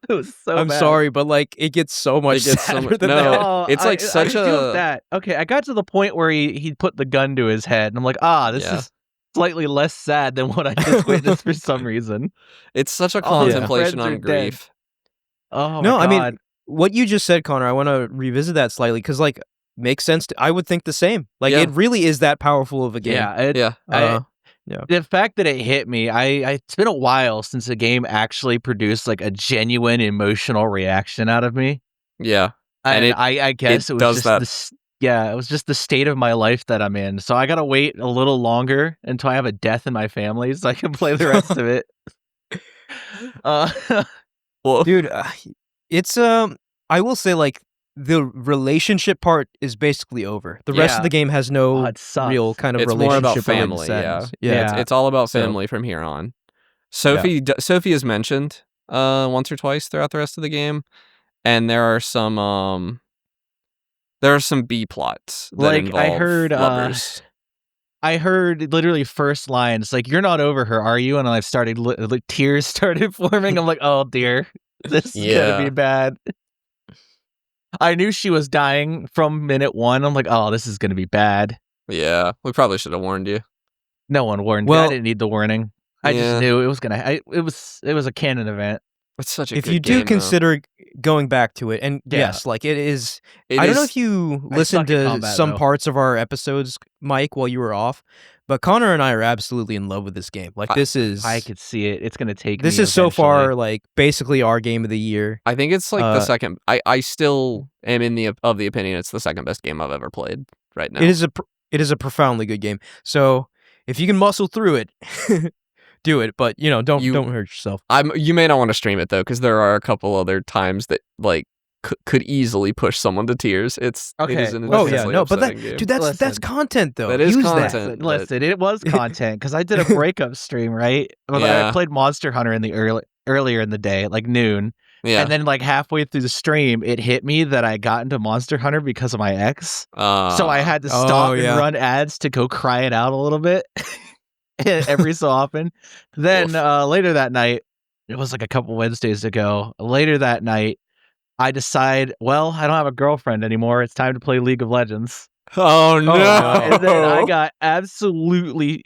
It was so I'm bad. sorry, but like it gets so much sadder than that. No, it's like such I feel a that. Okay, I got to the point where he put the gun to his head, and I'm like, this Yeah. is slightly less sad than what I just witnessed for some reason. it's such a All his contemplation friends are on dead. grief. Oh No, my I mean god. what you just said, Connor. I want to revisit that slightly because like makes sense. I would think the same. Like Yeah. it really is that powerful of a game. Yeah, Yeah. Yeah. the fact that it hit me, it's been a while since a game actually produced like a genuine emotional reaction out of me. Yeah. And it- I guess it was does just that. this. Yeah, it was just the state of my life that I'm in. So I gotta wait a little longer until I have a death in my family so I can play the rest of it. Well, Dude, it's I will say like the relationship part is basically over. The rest of Yeah. the game has no it sucks. real kind of it's more relationship about family. Yeah. Yeah. It's all about So- family from here on. Sophie is mentioned once or twice throughout the rest of the game, and there are some B plots that Like, involve I heard, lovers. I heard literally first lines like, "You're not over her, are you?" And I started like tears started forming. I'm like, "Oh dear, this is gonna Yeah. be bad." I knew she was dying from minute one. I'm like, "Oh, this is gonna be bad." Yeah, we probably should have warned you. No one warned me. I Well- didn't need the warning. I Yeah. just knew it was gonna. It was a canon event. It's such a If good you do game, though. consider going back to it, and Yeah. yes, like it is. It I don't know is- if you I listened suck at to combat, some though. parts of our episodes, Mike, while you were off, but Connor and I are absolutely in love with this game. Like this is. I could see it. It's gonna take. This me is so far eventually. like basically our game of the year. I think it's like the Uh, second. I still am in the opinion it's the second best game I've ever played right now. It is a profoundly good game. So if you can muscle through it, do it. But don't hurt yourself. You may not want to stream it though, because there are a couple other times that like could easily push someone to tears. It Okay. is an Oh, yeah, intensely no, but upsetting game. Dude, that's Listen. content though. That is Use content. Listen, it was content because I did a breakup stream, right? But Yeah. I played Monster Hunter in the earlier in the day, like noon, Yeah. and then like halfway through the stream, it hit me that I got into Monster Hunter because of my ex. So I had to stop and yeah. run ads to go cry it out a little bit every so often. Then later that night, it was like a couple Wednesdays ago. Later that night, I decide, well, I don't have a girlfriend anymore. It's time to play League of Legends. Oh no! And then I got absolutely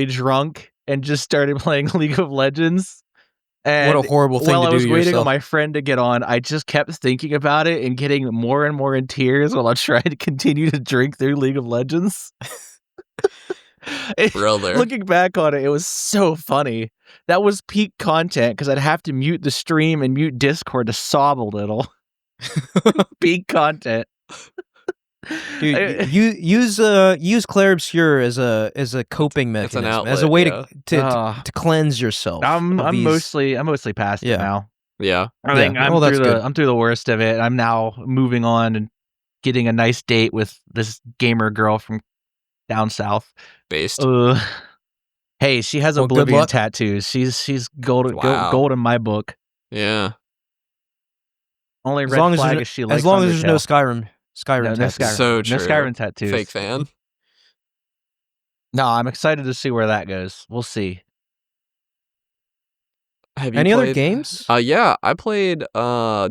drunk and just started playing League of Legends. And What a horrible thing while to I do was to waiting yourself. on my friend to get on, I just kept thinking about it and getting more and more in tears while I tried to continue to drink through League of Legends. Brother. Looking back on it, it was so funny. That was peak content because I'd have to mute the stream and mute Discord to sob a little. Peak content. Dude, use Clair Obscur as a coping It's an mechanism, as a outlet, way yeah. to cleanse yourself. I'm of these- mostly past Yeah. it now. Yeah. I think Yeah. Well, that's good. I'm through the worst of it. I'm now moving on and getting a nice date with this gamer girl from down south. Based. Hey, she has Well, good Oblivion luck. tattoos. She's gold, Wow. gold in my book. Yeah. Only As red long as flag there's- is she likes as long as there's no Undertale. Skyrim. No tattoos. Skyrim. So No true. Skyrim tattoos. Fake fan. No, I'm excited to see where that goes. We'll see. Have you Any other played- games? Yeah, I played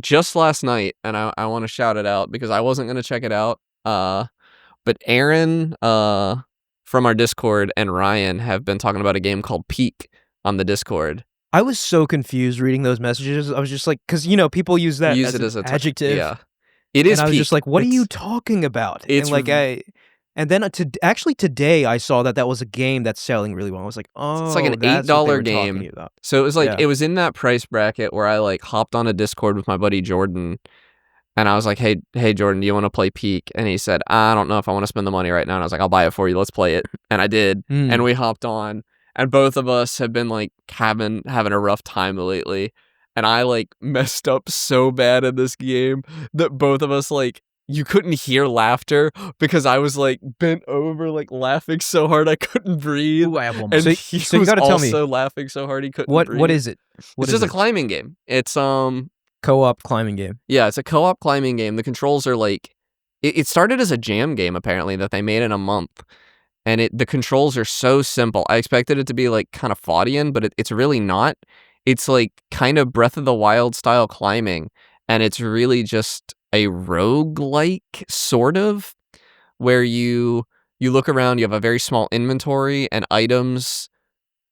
just last night, and I want to shout it out because I wasn't gonna check it out. But Aaron from our Discord and Ryan have been talking about a game called Peak on the Discord. I was so confused reading those messages. I was just like, because people use that Use as it an as a adjective. Yeah, it is. And I was Peak. just like, what are you It's- talking about? it's And like and then actually today I saw that was a game that's selling really well. I was like, oh, It's like an that's what they $8 were talking game. about. So it was like Yeah. it was in that price bracket where I like hopped on a Discord with my buddy Jordan, and I was like, hey Jordan, do you want to play Peak? And he said, I don't know if I want to spend the money right now. And I was like, I'll buy it for you. Let's play it. And I did. Mm. And we hopped on, and both of us have been like having a rough time lately. And I like messed up so bad in this game that both of us like you couldn't hear laughter because I was like bent over like laughing so hard I couldn't breathe. Ooh, I have one more. And So- he so you was gotta tell me, also laughing so hard he couldn't breathe. what is it? What It's is just a it? climbing game. It's Co-op climbing game. yeah, it's a co-op climbing game. The controls are like it started as a jam game apparently that they made in a month. And the controls are so simple. I expected it to be like kind of Faudian, but it's really not. it's like kind of Breath of the Wild style climbing, and it's really just a roguelike sort of, where you look around, you have a very small inventory and items.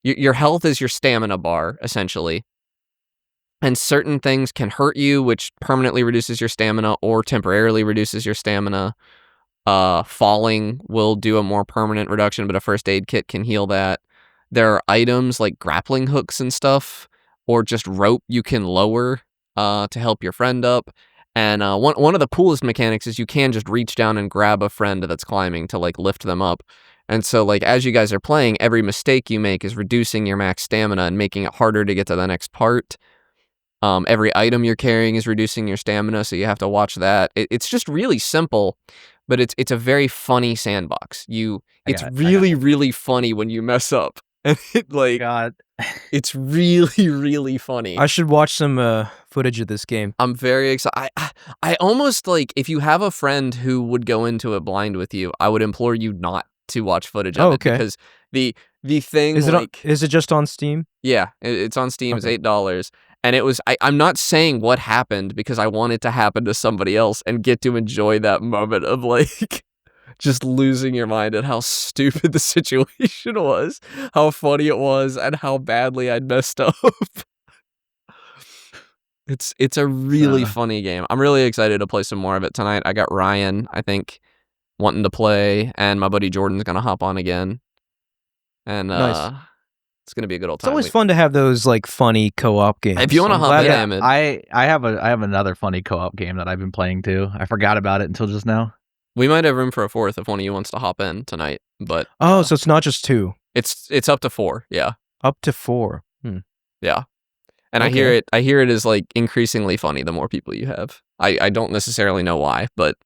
Your health is your stamina bar, essentially. And certain things can hurt you, which permanently reduces your stamina or temporarily reduces your stamina. Falling will do a more permanent reduction, but a first aid kit can heal that. There are items like grappling hooks and stuff, or just rope you can lower to help your friend up. And one of the coolest mechanics is you can just reach down and grab a friend that's climbing to like lift them up. And so like as you guys are playing, every mistake you make is reducing your max stamina and making it harder to get to the next part. Every item you're carrying is reducing your stamina, so you have to watch that. It's just really simple, but it's a very funny sandbox. It's really funny when you mess up, and it's really really funny. I should watch some footage of this game. I'm very excited. I almost like, if you have a friend who would go into it blind with you, I would implore you not to watch footage of it, because the thing is it just on Steam? Yeah, it's on Steam. Okay. It's $8. And it was, I'm not saying what happened because I want it to happen to somebody else and get to enjoy that moment of like just losing your mind at how stupid the situation was, how funny it was, and how badly I'd messed up. It's a really funny game. I'm really excited to play some more of it tonight. I got Ryan, I think, wanting to play, and my buddy Jordan's going to hop on again. And nice. It's gonna be a good old time. It's always fun to have those like funny co-op games. If you want to hop in, I have another funny co-op game that I've been playing too. I forgot about it until just now. We might have room for a fourth if one of you wants to hop in tonight. But so it's not just 2. It's up to 4. Yeah, up to 4. Yeah, and okay. I hear it is like increasingly funny the more people you have. I don't necessarily know why, but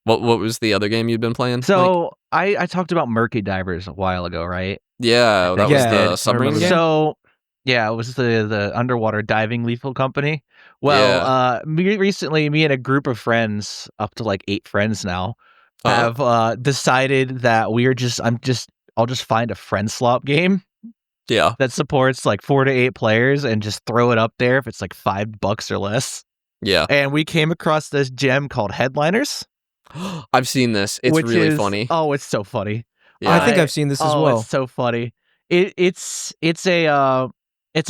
what was the other game you'd been playing? So I talked about Murky Divers a while ago, right? Yeah, that was the submarine game? So, yeah, it was the underwater diving lethal company. Well, recently, me and a group of friends, up to like 8 friends now, have decided that I'll just find a friend slop game. Yeah. That supports like 4 to 8 players and just throw it up there if it's like $5 or less. Yeah. And we came across this gem called Headliners. I've seen this. It's really funny. Oh, it's so funny. Yeah. I think I've seen this as well. It's so funny. It's a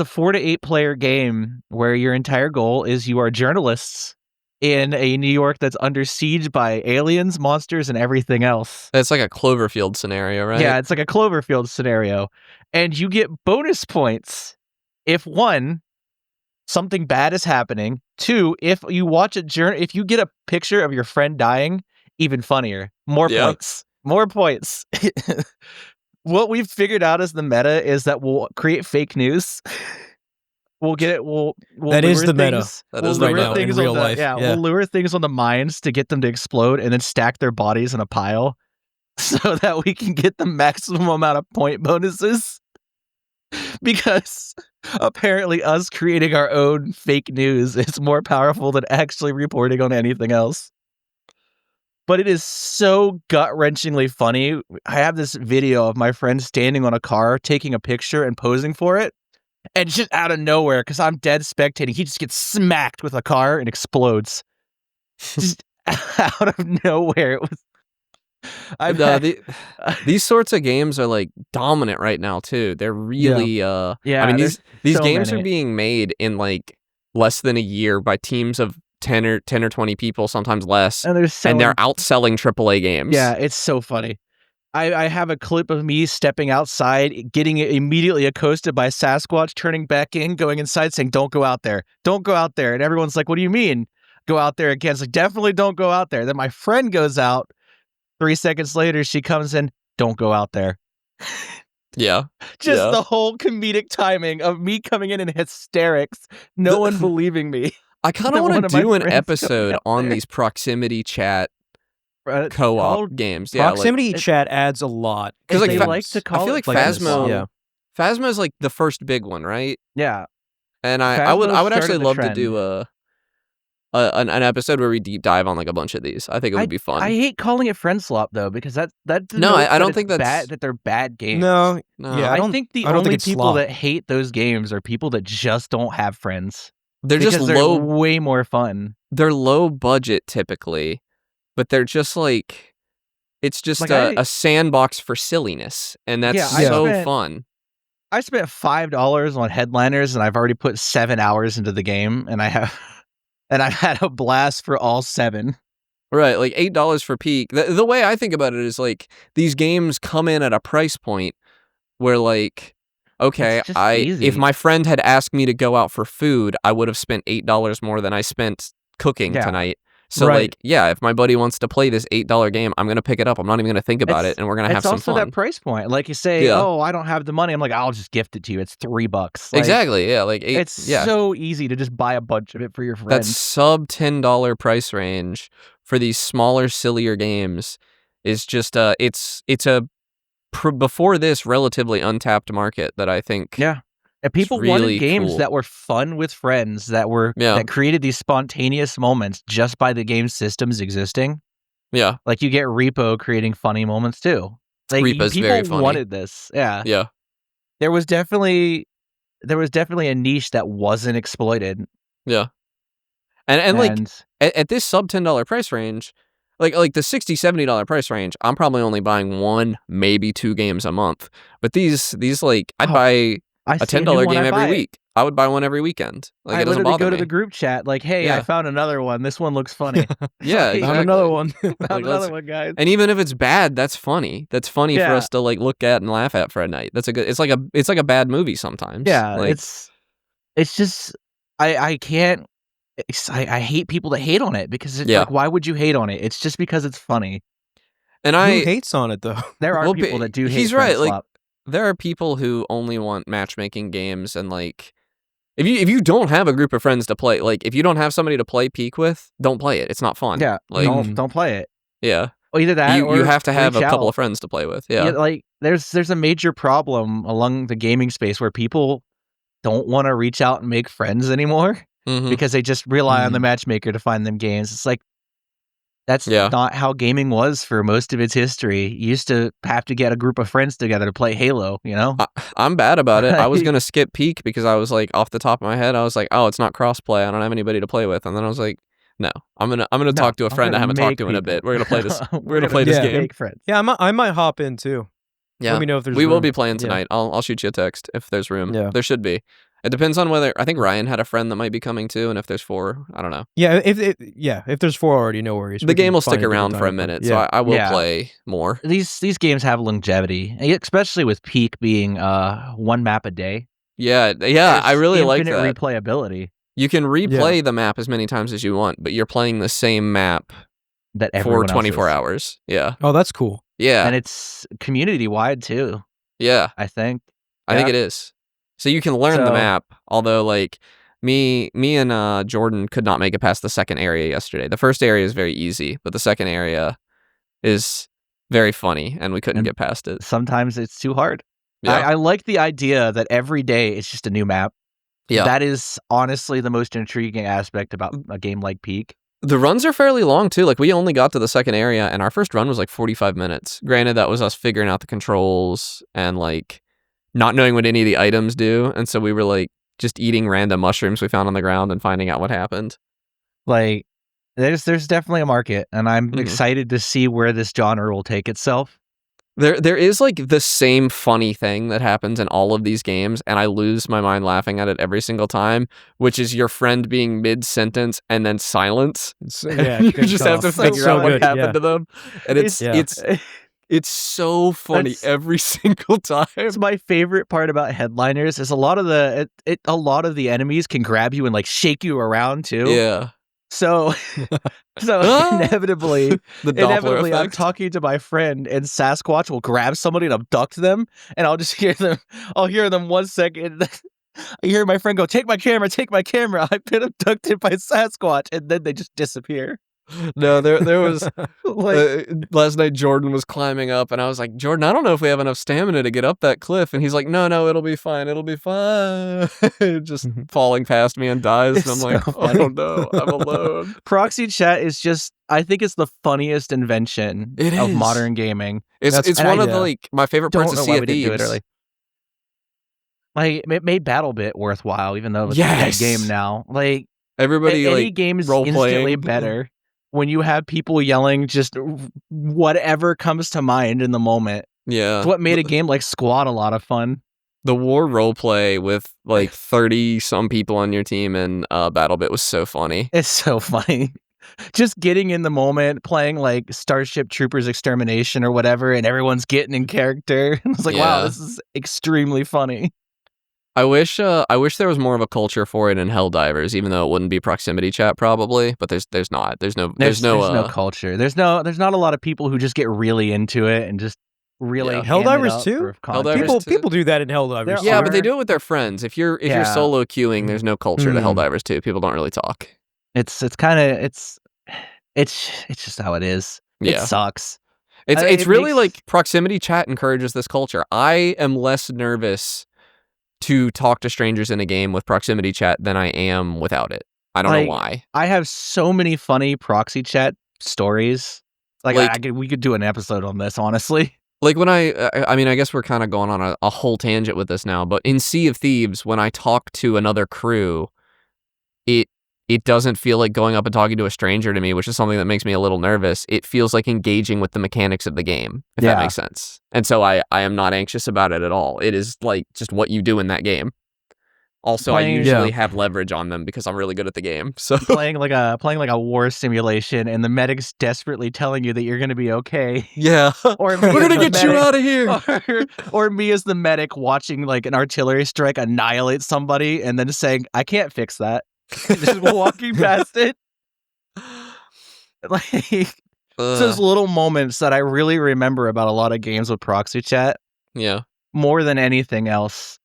4 to 8 player game where your entire goal is you are journalists in a New York that's under siege by aliens, monsters, and everything else. It's like a Cloverfield scenario, right? Yeah, it's like a Cloverfield scenario. And you get bonus points if 1, something bad is happening. 2, if you watch if you get a picture of your friend dying, even funnier. More points. More points. What we've figured out as the meta is that we'll create fake news. We'll get it. We'll that is the meta. That is right now in real life. Yeah, we'll lure things on the mines to get them to explode and then stack their bodies in a pile so that we can get the maximum amount of point bonuses. Because apparently us creating our own fake news is more powerful than actually reporting on anything else. But it is so gut-wrenchingly funny. I have this video of my friend standing on a car, taking a picture and posing for it. And just out of nowhere, because I'm dead spectating, he just gets smacked with a car and explodes. Just out of nowhere. It was... these sorts of games are like dominant right now too. They're really I mean these games are being made in like less than a year by teams of 10 or 20 people, sometimes less, and they're outselling AAA games. Yeah, it's so funny. I have a clip of me stepping outside, getting immediately accosted by Sasquatch, turning back in, going inside, saying, "Don't go out there. Don't go out there." And everyone's like, "What do you mean? Go out there again?" It's like, "Definitely don't go out there." Then my friend goes out. 3 seconds later, she comes in, "Don't go out there." Yeah. Just the whole comedic timing of me coming in hysterics, no one believing me. I kind of want to do an episode on these proximity chat co-op games. Proximity chat adds a lot. Because they like to call I feel like Phasmo. Phasmo is like the first big one, right? Yeah. And I would actually love to do an episode where we deep dive on like a bunch of these. I think it would be fun. I hate calling it friend swap though, because that No, I don't it's think that's bad, that they're bad games. No, No. yeah, I think the I don't only think it's people slop. that hate those games are people that just don't have friends. They're Because just they're low. way more fun. They're low budget typically, but they're just like it's just Like, a sandbox for silliness, and that's Yeah, so fun. I spent $5 on Headliners, and I've already put 7 hours into the game, and I've had a blast for all 7. Right, like $8 for Peak. The way I think about it is like these games come in at a price point where like, okay, It's just easy. if my friend had asked me to go out for food, I would have spent $8 more than I spent cooking Yeah. tonight. So Right. like, yeah, if my buddy wants to play this $8 game, I'm gonna pick it up. I'm not even gonna think about it, and we're gonna have some It's also fun. that price point. Like you say, Yeah. oh, I don't have the money. I'm like, I'll just gift it to you. It's $3. Like, Exactly, yeah, like It's so easy to just buy a bunch of it for your that friends. sub $10 price range for these smaller, sillier games is just it's a before this relatively untapped market that I think Yeah. And people really wanted games cool. that were fun with friends, that created these spontaneous moments just by the game systems existing. Yeah, Like you get Repo creating funny moments too. Like Repo's people very funny. wanted this. Yeah. yeah. There was definitely a niche that wasn't exploited. Yeah. And like at this sub $10 price range, like the $60, $70 price range, I'm probably only buying 1, maybe 2 games a month. But these like I'd buy I a see $10 new one, game I every buy it. week. I would buy one every weekend. Like I it doesn't literally bother go to me. the group chat like, hey, Yeah. I found another one. This one looks funny. Yeah, Like, exactly. Found another one. Found Like, another one, guys. And even if it's bad, that's funny. That's funny for Yeah. us to like look at and laugh at for a night. That's a good. It's like a bad movie sometimes. Yeah, like, it's just I can't. I hate people that hate on it, because it's Yeah. like, why would you hate on it? It's just because it's funny. and Who I hates on it though? There are Well, people that do hate. he's friend right, like, swap. there are people who only want matchmaking games, and like if you don't have a group of friends to play, like if you don't have somebody to play Peak with, don't play it. It's not fun. Yeah, like don't play it. yeah, Well, either that or you have to have a reach couple out. of friends to play with. Yeah, Like there's a major problem along the gaming space where people don't want to reach out and make friends anymore Mhm. because they just rely on the matchmaker to find them games. It's like that's Yeah. not how gaming was for most of its history. You used to have to get a group of friends together to play Halo, you know? I'm bad about it. I was gonna skip Peak because I was like, off the top of my head, I was like, oh, it's not crossplay. I don't have anybody to play with. And then I was like, no, I'm gonna talk to a friend I haven't talked to in a bit. We're gonna play this. We're gonna play this game. Make friends. Yeah, I might hop in too. Yeah, Let me know if there's we will room. be playing Yeah. tonight. I'll shoot you a text if there's room. Yeah. There should be. It depends on whether I think Ryan had a friend that might be coming too, and if there's 4, I don't know. Yeah, if there's 4 already, no worries. The We can game will find stick a different around time for a to play. minute, Yeah. so I will Yeah. play more. These games have longevity, especially with Peak being 1 map a day. Yeah, I There's really like infinite that. replayability You can replay the map as many times as you want, but you're playing the same map that for everyone else 24 is. hours. Yeah, Oh, that's cool. yeah, And it's community wide too, yeah. I think. I think it is. So you can learn the So- map, although like me and Jordan could not make it past the second area yesterday. The first area is very easy, but the second area is very funny, and we couldn't And get past it. Sometimes it's too hard. Yeah, I like the idea that every day it's just a new map. yeah. That is honestly the most intriguing aspect about a game like Peak. The runs are fairly long too. Like we only got to the second area, and our first run was like 45 minutes. Granted, that was us figuring out the controls and like not knowing what any of the items do, and so we were like just eating random mushrooms we found on the ground and finding out what happened. Like there's definitely a market, and I'm Mhm. excited to see where this genre will take itself. There is like the same funny thing that happens in all of these games, and I lose my mind laughing at it every single time, which is your friend being mid-sentence and then silence. Yeah, You good just call. have to So figure out what good, happened yeah. to them. And it's Yeah. it's so funny That's- every single time. It's my favorite part about Headliners is a lot of the enemies can grab you and like shake you around too. Yeah. So Ah! inevitably The Doppler I'm effect. talking to my friend, and Sasquatch will grab somebody and abduct them, and I'll just hear them. I'll hear them 1 second. I hear my friend go, "Take my camera, take my camera." I've been abducted by Sasquatch, and then they just disappear. No, there was Like, last night Jordan was climbing up and I was like, Jordan, I don't know if we have enough stamina to get up that cliff. And he's like, no, it'll be fine. Just falling past me and dies. It's And I'm so like, funny. oh no, I'm alone. proxy chat is just, I think it's the funniest invention It of is. modern gaming. It's and one I of the like my favorite parts Don't of know Sea why of we didn't do it Thieves. early. Like, it made BattleBit worthwhile, even though it's a Yes. dead game now. Like, Everybody any like game is role instantly playing. better when you have people yelling just whatever comes to mind in the moment. Yeah. It's what made a game like Squad a lot of fun. The war roleplay with like 30 some people on your team and BattleBit was so funny. It's so funny. Just getting in the moment, playing like Starship Troopers Extermination or whatever, and everyone's getting in character. It's like, wow, Yeah. this is extremely funny. I wish there was more of a culture for it in Helldivers, even though it wouldn't be proximity chat probably. But there's not. There's no culture. There's not a lot of people who just get really into it and just really Yeah. ham it Helldivers up too? for content. Helldivers too. People do that in Helldivers. There Yeah, are- but they do it with their friends. If you're Yeah. solo queuing, there's no culture to Mm. Helldivers too. People don't really talk. It's kind of it's just how it is. It Yeah. sucks. It's it really makes- like proximity chat encourages this culture. I am less nervous to talk to strangers in a game with proximity chat than I am without it. I don't know Like, why. I have so many funny proxy chat stories. Like, we could do an episode on this, honestly. Like when I mean, I guess we're kind of going on a whole tangent with this now, but in Sea of Thieves, when I talk to another crew, it doesn't feel like going up and talking to a stranger to me, which is something that makes me a little nervous. It feels like engaging with the mechanics of the game, if that Yeah. makes sense. And so I am not anxious about it at all. It is like just what you do in that game. Also, I Playing- usually have leverage on them because I'm really good at the game. So playing like a war simulation, and the medic's desperately telling you that you're going to be okay. yeah, Or we're gonna get you medic- out of here. or me as the medic watching like an artillery strike annihilate somebody, and then saying, "I can't fix that." Just walking past it. Like, it's those little moments that I really remember about a lot of games with proxy chat Yeah. more than anything else.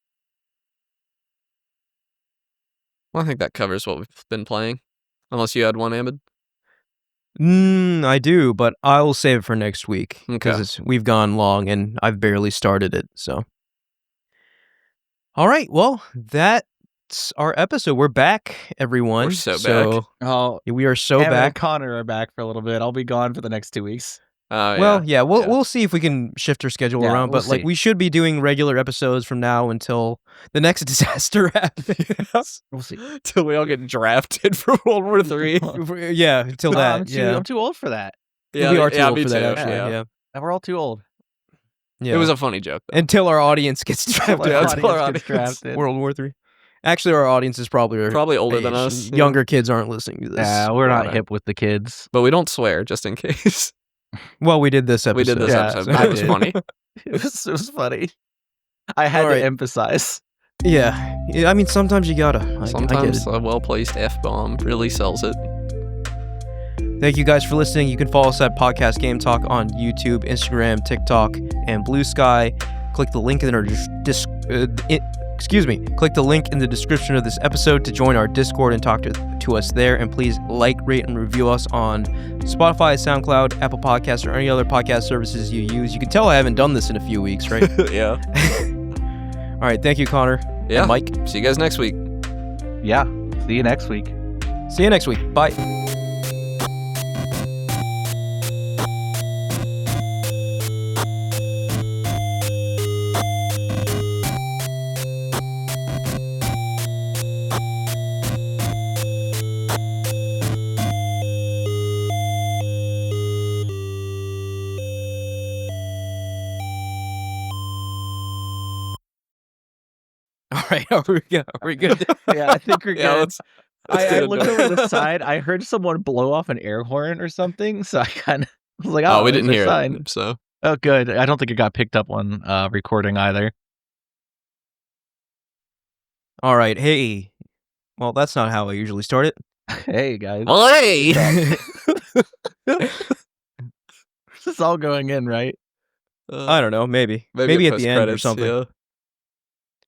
Well, I think that covers what we've been playing. Unless you had one, Ahmed. I do, but I'll save it for next week Okay. because we've gone long and I've barely started it. So, all right, well, that's our episode. We're back, everyone. We're so back. Oh, we are so Evan and back. Connor are back for a little bit. I'll be gone for the next 2 weeks. Well, yeah, Yeah. we'll see if we can shift our schedule Yeah, around, we'll but like see. we should be doing regular episodes from now until the next disaster happens. We'll see. Till we all get drafted for World War III. Yeah, until that. I'm too old for that. we are too old me for that. too, Actually, yeah. yeah. We're all too old. Yeah. It was a funny joke, though. Until our audience gets drafted. Yeah, Audience until our gets audience- drafted. World War III. Actually, our audience is probably Probably older than age. us. yeah. Younger kids aren't listening to this. Yeah, we're not Right. hip with the kids. But we don't swear, just in case. Well, we did this episode. We did this Yeah, episode. I That was did. funny. It was funny. I had All to right. emphasize. Yeah. I mean, sometimes you gotta. I get Sometimes it. a well-placed F-bomb really sells it. Thank you guys for listening. You can follow us at Podcast Game Talk on YouTube, Instagram, TikTok, and Blue Sky. Click the link in our Click the link in the description of this episode to join our Discord and talk to us there. And please like, rate, and review us on Spotify, SoundCloud, Apple Podcasts, or any other podcast services you use. You can tell I haven't done this in a few weeks, right? Yeah. All right. Thank you, Connor. Yeah. And Mike. See you guys next week. Yeah. See you next week. See you next week. Bye. All right. Are we good? Yeah, I think we're good. Yeah, let's I get looked into over it. the side. I heard someone blow off an air horn or something, so I kind of was like, Oh, we there's didn't a hear sign. it. So Oh, good. I don't think it got picked up on recording either. All right. Hey. Well, that's not how I usually start it. Hey, guys. hey. This is all going in, right? I don't know. Maybe. Maybe Maybe at at the end or post-credits, something. yeah.